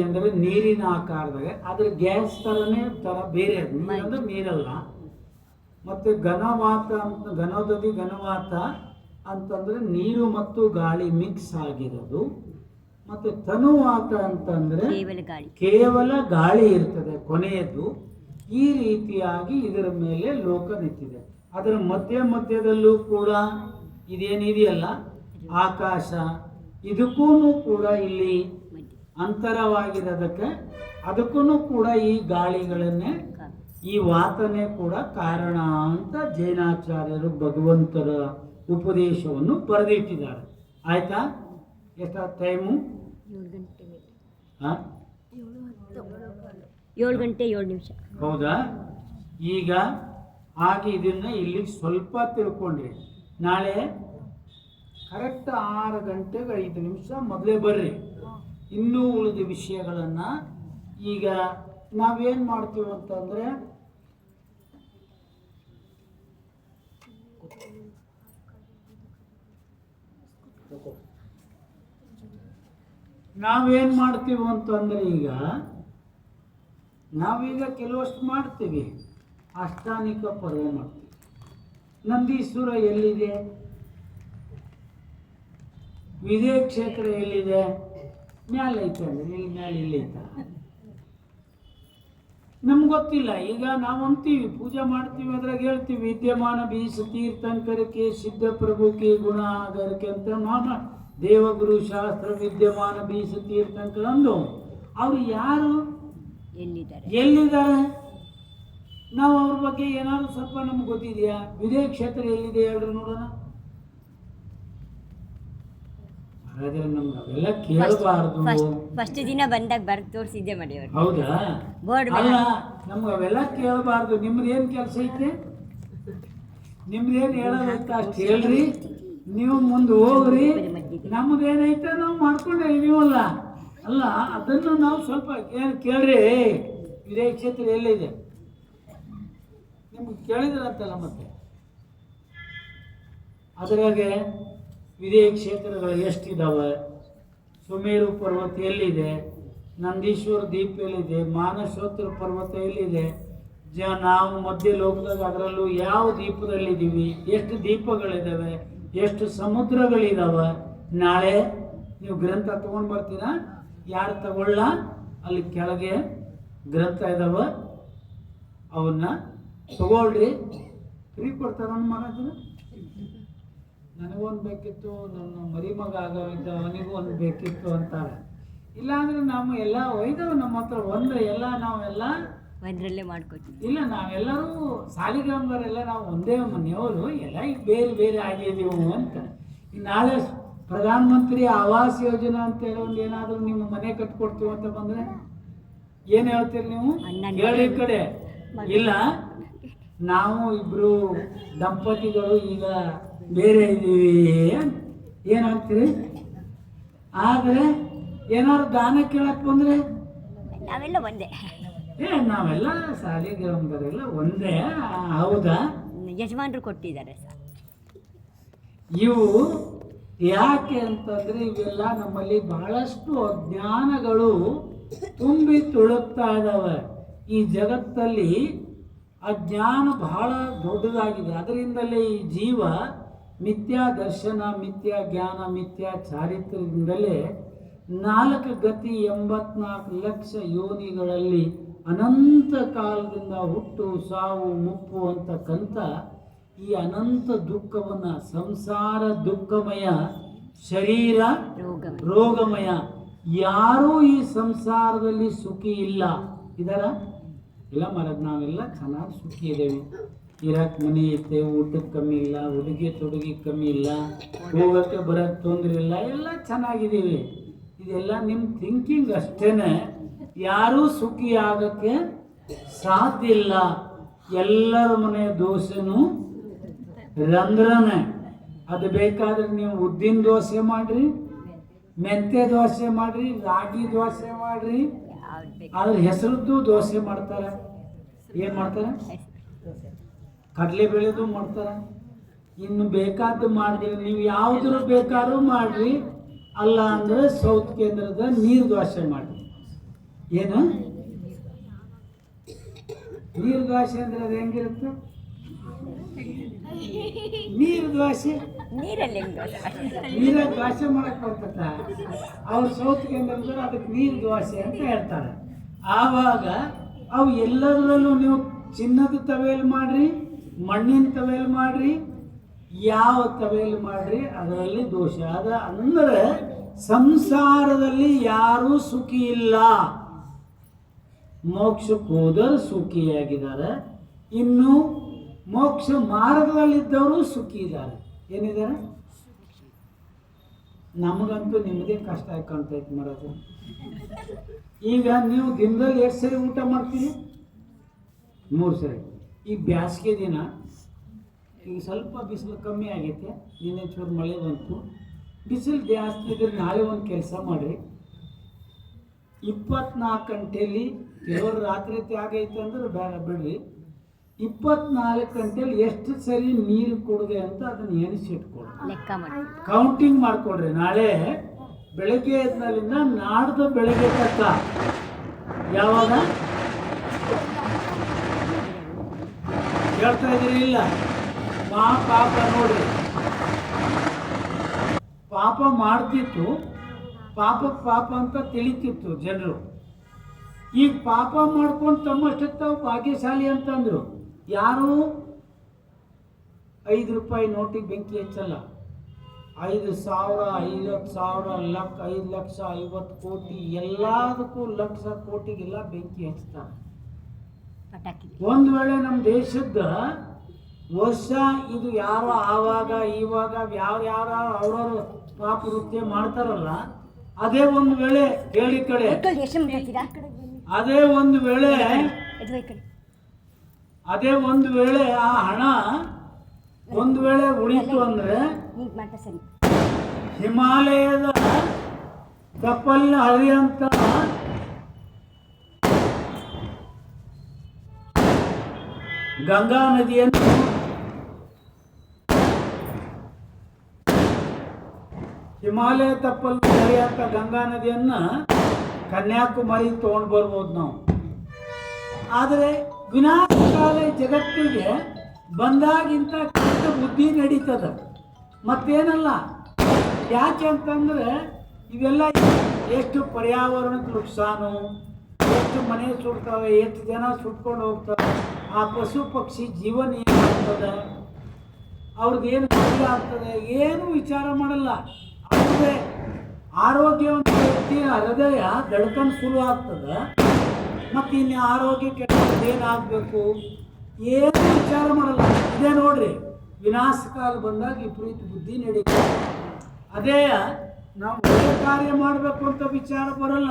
ಅಂದರೆ ನೀರಿನ ಆಕಾರದಾಗ, ಅದ್ರ ಗ್ಯಾಸ್ ಥರನೇ ಬೇರೆ. ನೀರಂದ್ರೆ ನೀರಲ್ಲ. ಮತ್ತು ಘನವಾತ ಅಂತ, ಘನೋದಧಿ ಘನವಾತ ಅಂತಂದರೆ ನೀರು ಮತ್ತು ಗಾಳಿ ಮಿಕ್ಸ್ ಆಗಿರೋದು. ಮತ್ತು ತನುವಾತ ಅಂತಂದರೆ ಕೇವಲ ಗಾಳಿ ಇರ್ತದೆ ಕೊನೆಯದು. ಈ ರೀತಿಯಾಗಿ ಇದರ ಮೇಲೆ ಲೋಕ ನಿಂತಿದೆ. ಅದರ ಮಧ್ಯದಲ್ಲೂ ಕೂಡ ಇದೇನಿದೆಯಲ್ಲ ಆಕಾಶ, ಇದಕ್ಕೂ ಕೂಡ ಇಲ್ಲಿ ಅಂತರವಾಗಿರೋದಕ್ಕೆ ಅದಕ್ಕೂ ಕೂಡ ಈ ಗಾಳಿಗಳನ್ನೇ, ಈ ವಾತನೇ ಕೂಡ ಕಾರಣ ಅಂತ ಜೈನಾಚಾರ್ಯರು ಭಗವಂತರ ಉಪದೇಶವನ್ನು ಬರೆದಿಟ್ಟಿದ್ದಾರೆ. ಆಯ್ತಾ? ಎಷ್ಟು ಟೈಮು? 7 ಗಂಟೆ 7 ನಿಮಿಷ. ಹೌದಾ? ಈಗ ಹಾಗೆ ಇದನ್ನು ಇಲ್ಲಿ ಸ್ವಲ್ಪ ತಿಳ್ಕೊಂಡ್ರಿ. ನಾಳೆ ಕರೆಕ್ಟ್ 6 ಗಂಟೆಗೆ 5 ನಿಮಿಷ ಮೊದಲೇ ಬರ್ರಿ. ಇನ್ನೂ ಉಳಿದ ವಿಷಯಗಳನ್ನು ಈಗ ನಾವೇನು ಮಾಡ್ತೀವಿ ಅಂತಂದರೆ, ನಾವೀಗ ಕೆಲವಷ್ಟು ಮಾಡ್ತೀವಿ. ಅಷ್ಟಾನಿಕ ಪರ್ವ ಮಾಡ್ತೀವಿ. ನಂದೀಶ್ವರ ಎಲ್ಲಿದೆ? ವಿಜಯ ಕ್ಷೇತ್ರ ಎಲ್ಲಿದೆ? ಮ್ಯಾಲೆ ಐತೆ ಅಂದರೆ ಇಲ್ಲಿ ಮ್ಯಾಲೆ ಇಲ್ಲೈತ ನಮ್ಗೆ ಗೊತ್ತಿಲ್ಲ. ಈಗ ನಾವು ಅಂತೀವಿ, ಪೂಜೆ ಮಾಡ್ತೀವಿ, ಅದ್ರಾಗ ಹೇಳ್ತೀವಿ ವಿದ್ಯಮಾನ ಬೀಸ ತೀರ್ಥಂಕರಕ್ಕೆ ಸಿದ್ಧ ಪ್ರಭುಕ್ಕೆ ಗುಣ ಆಗರಕ್ಕೆ ಅಂತ ನಾವು ದೇವಗುರು ಶಾಸ್ತ್ರ ವಿದ್ಯಮಾನ ಬೀಸ ತೀರ್ಥಂಕರ ಅಂದು. ಅವರು ಯಾರು, ಎಲ್ಲಿದ್ದಾರೆ? ನಾವು ಅವ್ರ ಬಗ್ಗೆ ಏನಾದ್ರು ಸ್ವಲ್ಪ ನಮ್ಗೆ ಗೊತ್ತಿದೆಯಾ? ವಿಜಯ ಕ್ಷೇತ್ರ ಎಲ್ಲಿದೆ ಹೇಳ್ರಿ ನೋಡೋಣ. ಹಾಗಾದ್ರೆ ನಮ್ಗೆ ಅವೆಲ್ಲ ಕೇಳಬಾರ್ದು. ಫಸ್ಟ್ ದಿನ ಬಂದಾಗ ಬರ್ದು ತೋರಿಸಿದ್ದೆ ಮಾಡಿ. ಹೌದಾ? ಅಲ್ಲ, ನಮ್ಗೆ ಅವೆಲ್ಲ ಕೇಳಬಾರ್ದು. ನಿಮ್ದೇನು ಕೆಲಸ ಐತೆ? ನಿಮ್ದೇನು ಹೇಳೋದೈತೆ ಅಷ್ಟು ಹೇಳ್ರಿ. ನೀವು ಮುಂದೆ ಹೋಗ್ರಿ. ನಮ್ದೇನೈತೆ ನಾವು ಮಾಡ್ಕೊಂಡ್ರಿ ನೀವಲ್ಲ. ಅಲ್ಲ, ಅದನ್ನು ನಾವು ಸ್ವಲ್ಪ ಏನು ಕೇಳ್ರಿ. ವಿಜಯ ಕ್ಷೇತ್ರ ಎಲ್ಲಿದೆ ನಿಮ್ಗೆ ಕೇಳಿದ್ರಂತಲ್ಲ. ಮತ್ತೆ ಅದರಾಗೆ ವಿಜಯ ಕ್ಷೇತ್ರಗಳು ಎಷ್ಟಿದ್ದಾವೆ? ಸುಮೇರು ಪರ್ವತ ಎಲ್ಲಿದೆ? ನಂದೀಶ್ವರ ದೀಪ ಎಲ್ಲಿದೆ? ಮಾನಸೋತ್ತರ ಪರ್ವತ ಎಲ್ಲಿದೆ? ನಾವು ಮಧ್ಯ ಲೋಕದಾಗ ಅದರಲ್ಲೂ ಯಾವ ದೀಪದಲ್ಲಿದ್ದೀವಿ? ಎಷ್ಟು ದೀಪಗಳಿದ್ದಾವೆ? ಎಷ್ಟು ಸಮುದ್ರಗಳಿದ್ದಾವೆ? ನಾಳೆ ನೀವು ಗ್ರಂಥ ತೊಗೊಂಡು ಬರ್ತೀರಾ? ಯಾರು ತಗೊಳ್ಳ? ಅಲ್ಲಿ ಕೆಳಗೆ ಗ್ರಂಥ ಇದ್ದಾವೆ, ಅವನ್ನ ತಗೊಳ್ರಿ. ಫ್ರೀ ಕೊಡ್ತಾರೆ ನಮ್ಮ ಮಹಾರಾಜರು. ನನಗೊಂದು ಬೇಕಿತ್ತು, ನನ್ನ ಮರಿ ಮಗ ಆಗೋವಿದ್ದ ಅವನಿಗೂ ಒಂದು ಬೇಕಿತ್ತು ಅಂತಾರೆ. ಇಲ್ಲಾಂದರೆ ನಾವು ಎಲ್ಲ ಒಯ್ದವು ನಮ್ಮ ಹತ್ರ ಒಂದು ಎಲ್ಲ ನಾವೆಲ್ಲ ಒಂದರಲ್ಲೇ ಮಾಡ್ಕೊತೀವಿ. ಇಲ್ಲ, ನಾವೆಲ್ಲರೂ ಸಾಲಿಗ್ರಾಮದವರೆಲ್ಲ ನಾವು ಒಂದೇ ಮನೆಯವರು, ಎಲ್ಲ ಈಗ ಬೇರೆ ಬೇರೆ ಆಗಿದ್ದೀವಿ ಅಂತ. ಈಗ ನಾಳೆ ಪ್ರಧಾನಮಂತ್ರಿ ಆವಾಸ್ ಯೋಜನಾ ಅಂತೇಳಿ ಒಂದು ಏನಾದರೂ ನಿಮ್ಮ ಮನೆ ಕಟ್ಕೊಡ್ತೀವಿ ಅಂತ ಬಂದರೆ ಏನು ಹೇಳ್ತೀರಿ ನೀವು? ಹೇಳಿ ಈ ಕಡೆ. ಇಲ್ಲ, ನಾವು ಇಬ್ಬರು ದಂಪತಿಗಳು ಈಗ ಬೇರೆ ಇದ್ದೀವಿ ಏನು ಅಂತೀರಿ? ಆದರೆ ಏನಾದ್ರು ದಾನ ಕೇಳಕ್ಕೆ ಬಂದರೆ ನಾವೆಲ್ಲ ಒಂದೇ, ನಾವೆಲ್ಲ ಸಾಲಿಗ್ರಾಮದವರೆಲ್ಲ ಒಂದೇ. ಹೌದಾ? ಯಜಮಾನರು ಕೊಟ್ಟಿದ್ದಾರೆ ಸರ್. ಇವು ಯಾಕೆ ಅಂತಂದರೆ ಇವೆಲ್ಲ ನಮ್ಮಲ್ಲಿ ಬಹಳಷ್ಟು ಅಜ್ಞಾನಗಳು ತುಂಬಿ ತುಳುಕ್ತಾ ಇದ್ದಾವೆ. ಈ ಜಗತ್ತಲ್ಲಿ ಅಜ್ಞಾನ ಬಹಳ ದೊಡ್ಡದಾಗಿದೆ. ಅದರಿಂದಲೇ ಈ ಜೀವ ಮಿಥ್ಯಾ ದರ್ಶನ, ಮಿಥ್ಯಾ ಜ್ಞಾನ, ಮಿಥ್ಯಾ ಚಾರಿತ್ರ್ಯದಿಂದಲೇ 4 ಗತಿ 84 ಲಕ್ಷ ಯೋನಿಗಳಲ್ಲಿ ಅನಂತ ಕಾಲದಿಂದ ಹುಟ್ಟು ಸಾವು ಮುಪ್ಪು ಅಂತಕ್ಕಂಥ ಈ ಅನಂತ ದುಃಖವನ್ನು, ಸಂಸಾರ ದುಃಖಮಯ, ಶರೀರ ರೋಗಮಯ. ಯಾರೂ ಈ ಸಂಸಾರದಲ್ಲಿ ಸುಖಿ ಇಲ್ಲ. ಇದರ ಇಲ್ಲ ಮರದ್ ನಾವೆಲ್ಲ ಚೆನ್ನಾಗಿ ಸುಖಿ ಇದ್ದೇವೆ. ಇರಕ್ಕೆ ಮನೆ ಐತೆ, ಊಟಕ್ಕೆ ಕಮ್ಮಿ ಇಲ್ಲ, ಹುಡುಗಿ ತೊಡುಗಿ ಕಮ್ಮಿ ಇಲ್ಲ, ಹೋಗೋಕ್ಕೆ ಬರೋಕ್ಕೆ ತೊಂದರೆ ಇಲ್ಲ, ಎಲ್ಲ ಚೆನ್ನಾಗಿದ್ದೀವಿ. ಇದೆಲ್ಲ ನಿಮ್ಮ ಥಿಂಕಿಂಗ್ ಅಷ್ಟೇ. ಯಾರೂ ಸುಖಿ ಆಗೋಕ್ಕೆ ಸಾಧ್ಯ ಇಲ್ಲ. ಎಲ್ಲರ ಮನೆ ದೋಸೆನೂ ರಂಧ್ರನೇ. ಅದು ಬೇಕಾದ್ರೆ ನೀವು ಉದ್ದಿನ ದೋಸೆ ಮಾಡಿರಿ, ಮೆಂತ್ಯ ದೋಸೆ ಮಾಡಿರಿ, ರಾಗಿ ದೋಸೆ ಮಾಡಿರಿ, ಅದ್ರ ಹೆಸರದ್ದು ದೋಸೆ ಮಾಡ್ತಾರೆ. ಏನು ಮಾಡ್ತಾರೆ? ಕಡಲೆಬೇಳೆದು ಮಾಡ್ತಾರೆ. ಇನ್ನು ಬೇಕಾದ್ದು ಮಾಡಿದ್ರಿ, ನೀವು ಯಾವುದ್ರ ಬೇಕಾದ್ರೂ ಮಾಡಿರಿ. ಅಲ್ಲ ಅಂದರೆ ಸೌತ್ ಕೇಂದ್ರದ ನೀರು ದೋಸೆ ಮಾಡಿರಿ. ಏನು ನೀರು ದೋಸೆ ಅಂದರೆ ಅದು ಹೆಂಗಿರುತ್ತೆ? ನೀರು ದೋಸೆ ನೀರಲ್ಲಿ ನೀರಾಗ ದೋಸೆ ಮಾಡಕ್ಕೆ ಬರ್ತದ. ಅವ್ರು ಸೌತ್ ಕೇಂದ್ರದವರು ಅದಕ್ಕೆ ನೀರು ದೋಸೆ ಅಂತ ಹೇಳ್ತಾರೆ. ಆವಾಗ ಅವು ಎಲ್ಲದರಲ್ಲೂ ನೀವು ಚಿನ್ನದ ತವೆಯಲ್ಲಿ ಮಾಡಿರಿ, ಮಣ್ಣಿನ ತವೆಯಲ್ಲಿ ಮಾಡಿರಿ, ಯಾವ ತವೆಯಲ್ಲಿ ಮಾಡಿರಿ, ಅದರಲ್ಲಿ ದೋಷ ಅದ. ಅಂದರೆ ಸಂಸಾರದಲ್ಲಿ ಯಾರೂ ಸುಖಿ ಇಲ್ಲ. ಮೋಕ್ಷಕ್ಕೆ ಹೋದರು ಸುಖಿಯಾಗಿದ್ದಾರೆ. ಇನ್ನು ಮೋಕ್ಷ ಮಾರ್ಗದಲ್ಲಿದ್ದವರು ಸುಖಿ ಇದ್ದಾರೆ. ಏನಿದ್ದಾರೆ? ನಮಗಂತೂ ನಿಮ್ಮದೇ ಕಷ್ಟ ಕಾಣ್ತೈತೆ ಮಾಡೋದು. ಈಗ ನೀವು ದಿನದಲ್ಲಿ ಎಷ್ಟು ಸರಿ ಊಟ ಮಾಡ್ತೀರಿ? 3 ಸರಿ. ಈ ಬ್ಯಾಸಿಗೆ ದಿನ ಈಗ ಸ್ವಲ್ಪ ಬಿಸಿಲು ಕಮ್ಮಿ ಆಗೈತೆ, ನಿನ್ನೆ ಚೂರು ಮಳೆ ಬಂತು. ಬಿಸಿಲು ಜಾಸ್ತಿ ಇದ್ರೆ ನಾಳೆ ಒಂದು ಕೆಲಸ ಮಾಡಿರಿ, 24 ಗಂಟೆಯಲ್ಲಿ, ಕೆಲವರು ರಾತ್ರಿ ಆಗೈತೆ ಅಂದ್ರೆ ಬೇಡ ಬಿಡ್ರಿ, 24 ಗಂಟೆಯಲ್ಲಿ ಎಷ್ಟು ಸರಿ ನೀರು ಕೊಡದೆ ಅಂತ ಅದನ್ನು ಎಣಿಸಿಟ್ಕೊಡ್ರಿ, ಲೆಕ್ಕ ಮಾಡಿ ಕೌಂಟಿಂಗ್ ಮಾಡಿಕೊಡ್ರಿ. ನಾಳೆ ಬೆಳಗ್ಗೆ ಎದ್ಮೇಲಿಂದ ನಾಡ್ದು ಬೆಳಗ್ಗೆ ತಕ್ಕ ಯಾವಾಗ ಹೇಳ್ತಾ ಇದ್ದೀರಿ? ಇಲ್ಲ, ಪಾಪ ನೋಡ್ರಿ, ಪಾಪ ಮಾಡ್ತಿತ್ತು, ಪಾಪ ಅಂತ ತಿಳಿತಿತ್ತು ಜನರು. ಈಗ ಪಾಪ ಮಾಡ್ಕೊಂಡು ತಮ್ಮಷ್ಟಕ್ಕೆ ತಾವು ಭಾಗ್ಯಶಾಲಿ ಅಂತಂದ್ರು. ಯಾರು 5 ರೂಪಾಯಿ ನೋಟಿಗೆ ಬೆಂಕಿ ಹಚ್ಚಲ್ಲ. 5,000, 50,000, 5 ಲಕ್ಷ, 50 ಕೋಟಿ, ಎಲ್ಲದಕ್ಕೂ ಲಕ್ಷ ಕೋಟಿಗೆಲ್ಲ ಬೆಂಕಿ ಹಚ್ತಾರೆ. ಒಂದು ವೇಳೆ ನಮ್ಮ ದೇಶದ ವರ್ಷ ಇದು ಯಾರೋ ಆವಾಗ ಇವಾಗ ಯಾವ್ಯಾವ ಅವ್ರವ್ರು ಪಾಪ ವೃತ್ತಿ ಮಾಡ್ತಾರಲ್ಲ, ಅದೇ ಒಂದು ವೇಳೆ ಕೇಳಿ ಕಡೆ, ಅದೇ ಒಂದು ವೇಳೆ ಆ ಹಣ ಒಂದು ವೇಳೆ ಉಳಿತು ಅಂದ್ರೆ ಹಿಮಾಲಯದ ತಪ್ಪಲಿನ ಹರಿಯಂತ ಗಂಗಾ ನದಿಯನ್ನು ಹಿಮಾಲಯ ತಪ್ಪಲು ಹರಿಯಂತ ಗಂಗಾ ನದಿಯನ್ನ ಕನ್ಯಾಕುಮಾರಿ ತಗೊಂಡು ಬರ್ಬೋದು ನಾವು. ಆದರೆ ವಿನಾಶಕಾಲ ಜಗತ್ತಿಗೆ ಬಂದಾಗಿಂತ ಕೆಟ್ಟ ಬುದ್ಧಿ ನಡೀತದ, ಮತ್ತೇನಲ್ಲ. ಯಾಕೆ ಅಂತಂದ್ರೆ ಇವೆಲ್ಲ ಎಷ್ಟು ಪರ್ಯಾವರಣಕ್ಕೆ ನುಕ್ಸಾನು, ಎಷ್ಟು ಮನೆ ಸುಡ್ತವೆ, ಎಷ್ಟು ಜನ ಸುಟ್ಕೊಂಡು ಹೋಗ್ತವೆ, ಆ ಪಶು ಪಕ್ಷಿ ಜೀವನ ಏನಾಗ್ತದೆ, ಅವ್ರಿಗೇನು ತೊಂದರೆ ಆಗ್ತದೆ, ಏನು ವಿಚಾರ ಮಾಡಲ್ಲ. ಅವ್ರಿಗೆ ಆರೋಗ್ಯವಂತ ವ್ಯಕ್ತಿಯ ಹೃದಯ ದಡ್ಕನ್ ಶುರು ಆಗ್ತದೆ, ಮತ್ತು ಇನ್ನು ಆರೋಗ್ಯ ಏನಾಗಬೇಕು ಏನು ವಿಚಾರ ಮಾಡಲ್ಲ. ಇದೇ ನೋಡ್ರಿ, ವಿನಾಶಕಾಲ ಬಂದಾಗ ವಿಪರೀತ ಬುದ್ಧಿ ನಡೀತದೆ. ಅದೇ ನಾವು ಒಳ್ಳೆ ಕಾರ್ಯ ಮಾಡಬೇಕು ಅಂತ ವಿಚಾರ ಬರಲ್ಲ.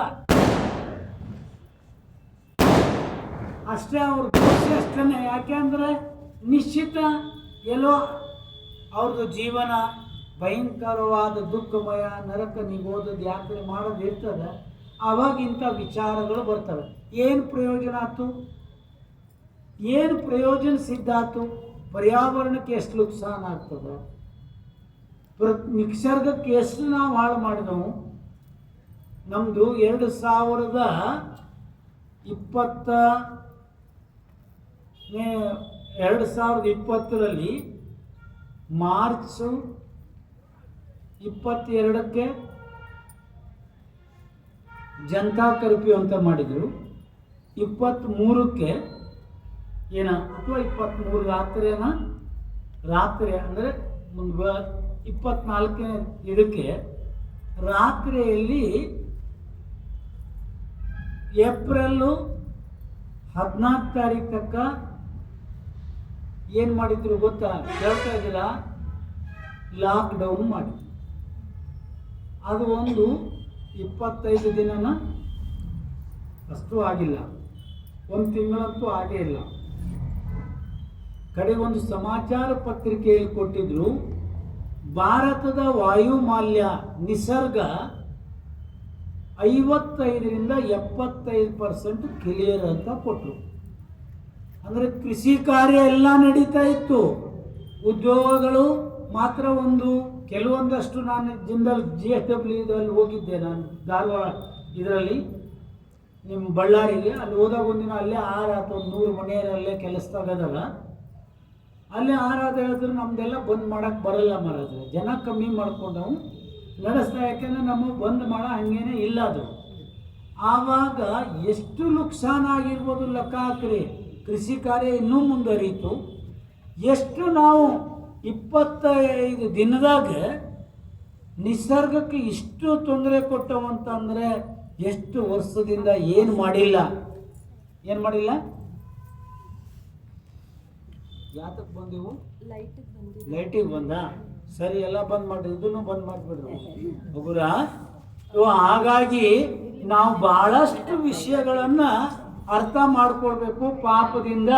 ಅಷ್ಟೇ ಅವ್ರ ದೋಷ ಅಷ್ಟೇ. ಯಾಕೆಂದರೆ ನಿಶ್ಚಿತ ಎಲ್ಲೋ ಅವ್ರದ್ದು ಜೀವನ ಭಯಂಕರವಾದ ದುಃಖಮಯ ನರಕ ನಿಗೋದದ ಯಾತ್ರೆ ಮಾಡೋದು ಇರ್ತದೆ. ಆವಾಗಿಂಥ ವಿಚಾರಗಳು ಬರ್ತವೆ. ಏನು ಪ್ರಯೋಜನ ಆಯ್ತು? ಏನು ಪ್ರಯೋಜನ ಸಿದ್ಧಾತು? ಪರ್ಯಾವರಣಕ್ಕೆ ಎಷ್ಟು ನುಕ್ಸಾನ ಆಗ್ತದೆ, ನಿಸರ್ಗಕ್ಕೆ ಎಷ್ಟು ನಾವು ಹಾಳು ಮಾಡಿದವು. ನಮ್ಮದು 2020ರಲ್ಲಿ ಮಾರ್ಚ್ 22ಕ್ಕೆ ಜನತಾ ಕರ್ಫ್ಯೂ ಅಂತ ಮಾಡಿದರು. 23ಕ್ಕೆ ಅಥವಾ 23 ರಾತ್ರಿ ಅಂದರೆ 24ನೇ ಇದಕ್ಕೆ ರಾತ್ರಿಯಲ್ಲಿ ಏಪ್ರಿಲ್ 14 ತಾರೀಕು ತನಕ ಏನು ಮಾಡಿದ್ರು ಗೊತ್ತಾ? ಹೇಳ್ತಾ ಇದ್ದಿಲ್ಲ, ಲಾಕ್ಡೌನ್ ಮಾಡಿ. ಅದು ಒಂದು 25 ದಿನನ ಅಷ್ಟು ಆಗಿಲ್ಲ, 1 ತಿಂಗಳಂತೂ ಆಗೇ ಇಲ್ಲ. ಕಡೆಗೊಂದು ಸಮಾಚಾರ ಪತ್ರಿಕೆಯಲ್ಲಿ ಕೊಟ್ಟಿದ್ರು, ಭಾರತದ ವಾಯುಮಾಲಿನ್ಯ ನಿಸರ್ಗ 55ರಿಂದ 75% ಕ್ಲಿಯರ್ ಅಂತ ಕೊಟ್ಟರು. ಅಂದರೆ ಕೃಷಿ ಕಾರ್ಯ ಎಲ್ಲ ನಡೀತಾ ಇತ್ತು, ಉದ್ಯೋಗಗಳು ಮಾತ್ರ ಕೆಲವೊಂದಷ್ಟು. ನಾನು ಜಿಂದಾಲ್ GSW ಇದರಲ್ಲಿ ಹೋಗಿದ್ದೆ, ನಾನು ಧಾರವಾಡ ಇದರಲ್ಲಿ ನಿಮ್ಮ ಬಳ್ಳಾರಿಗೆ. ಅಲ್ಲಿ ಹೋದಾಗ ಒಂದಿನ ಅಲ್ಲೇ 6 ಅಥವಾ 100 ಮನೆಯರಲ್ಲೇ ಕೆಲಸದಾಗದಲ್ಲ, ಅಲ್ಲೇ 6 ಹೇಳಿದ್ರು ನಮ್ದೆಲ್ಲ ಬಂದ್ ಮಾಡೋಕ್ಕೆ ಬರಲ್ಲ ಮಾರಾದ್ರೆ, ಜನ ಕಮ್ಮಿ ಮಾಡ್ಕೊಂಡವು ನಡೆಸ್ತಾ. ಯಾಕೆಂದರೆ ನಮಗೆ ಬಂದ್ ಮಾಡೋ ಹಂಗೇನೆ ಇಲ್ಲ ಅದು. ಆವಾಗ ಎಷ್ಟು ನುಕ್ಸಾನ ಆಗಿರ್ಬೋದು ಲೆಕ್ಕ ಹಾಕ್ರಿ. ಕೃಷಿ ಕಾರ್ಯ ಇನ್ನೂ ಮುಂದುವರಿಯಿತು. ಎಷ್ಟು ನಾವು 25 ದಿನದಾಗ ನಿಸರ್ಗಕ್ಕೆ ಇಷ್ಟು ತೊಂದರೆ ಕೊಟ್ಟವಂತಂದರೆ ಎಷ್ಟು ವರ್ಷದಿಂದ ಏನು ಮಾಡಿಲ್ಲ. ಯಾತಕ್ಕೆ ಬಂದೆವು? ಲೈಟಿಗೆ ಬಂದ. ಸರಿ, ಎಲ್ಲ ಬಂದ್ ಮಾಡಿದ್ರು, ಇದನ್ನು ಬಂದ್ ಮಾಡಿಬಿಡ್ರು ಹುಡುಗರ. ಹಾಗಾಗಿ ನಾವು ಬಹಳಷ್ಟು ವಿಷಯಗಳನ್ನು ಅರ್ಥ ಮಾಡ್ಕೊಳ್ಬೇಕು. ಪಾಪದಿಂದ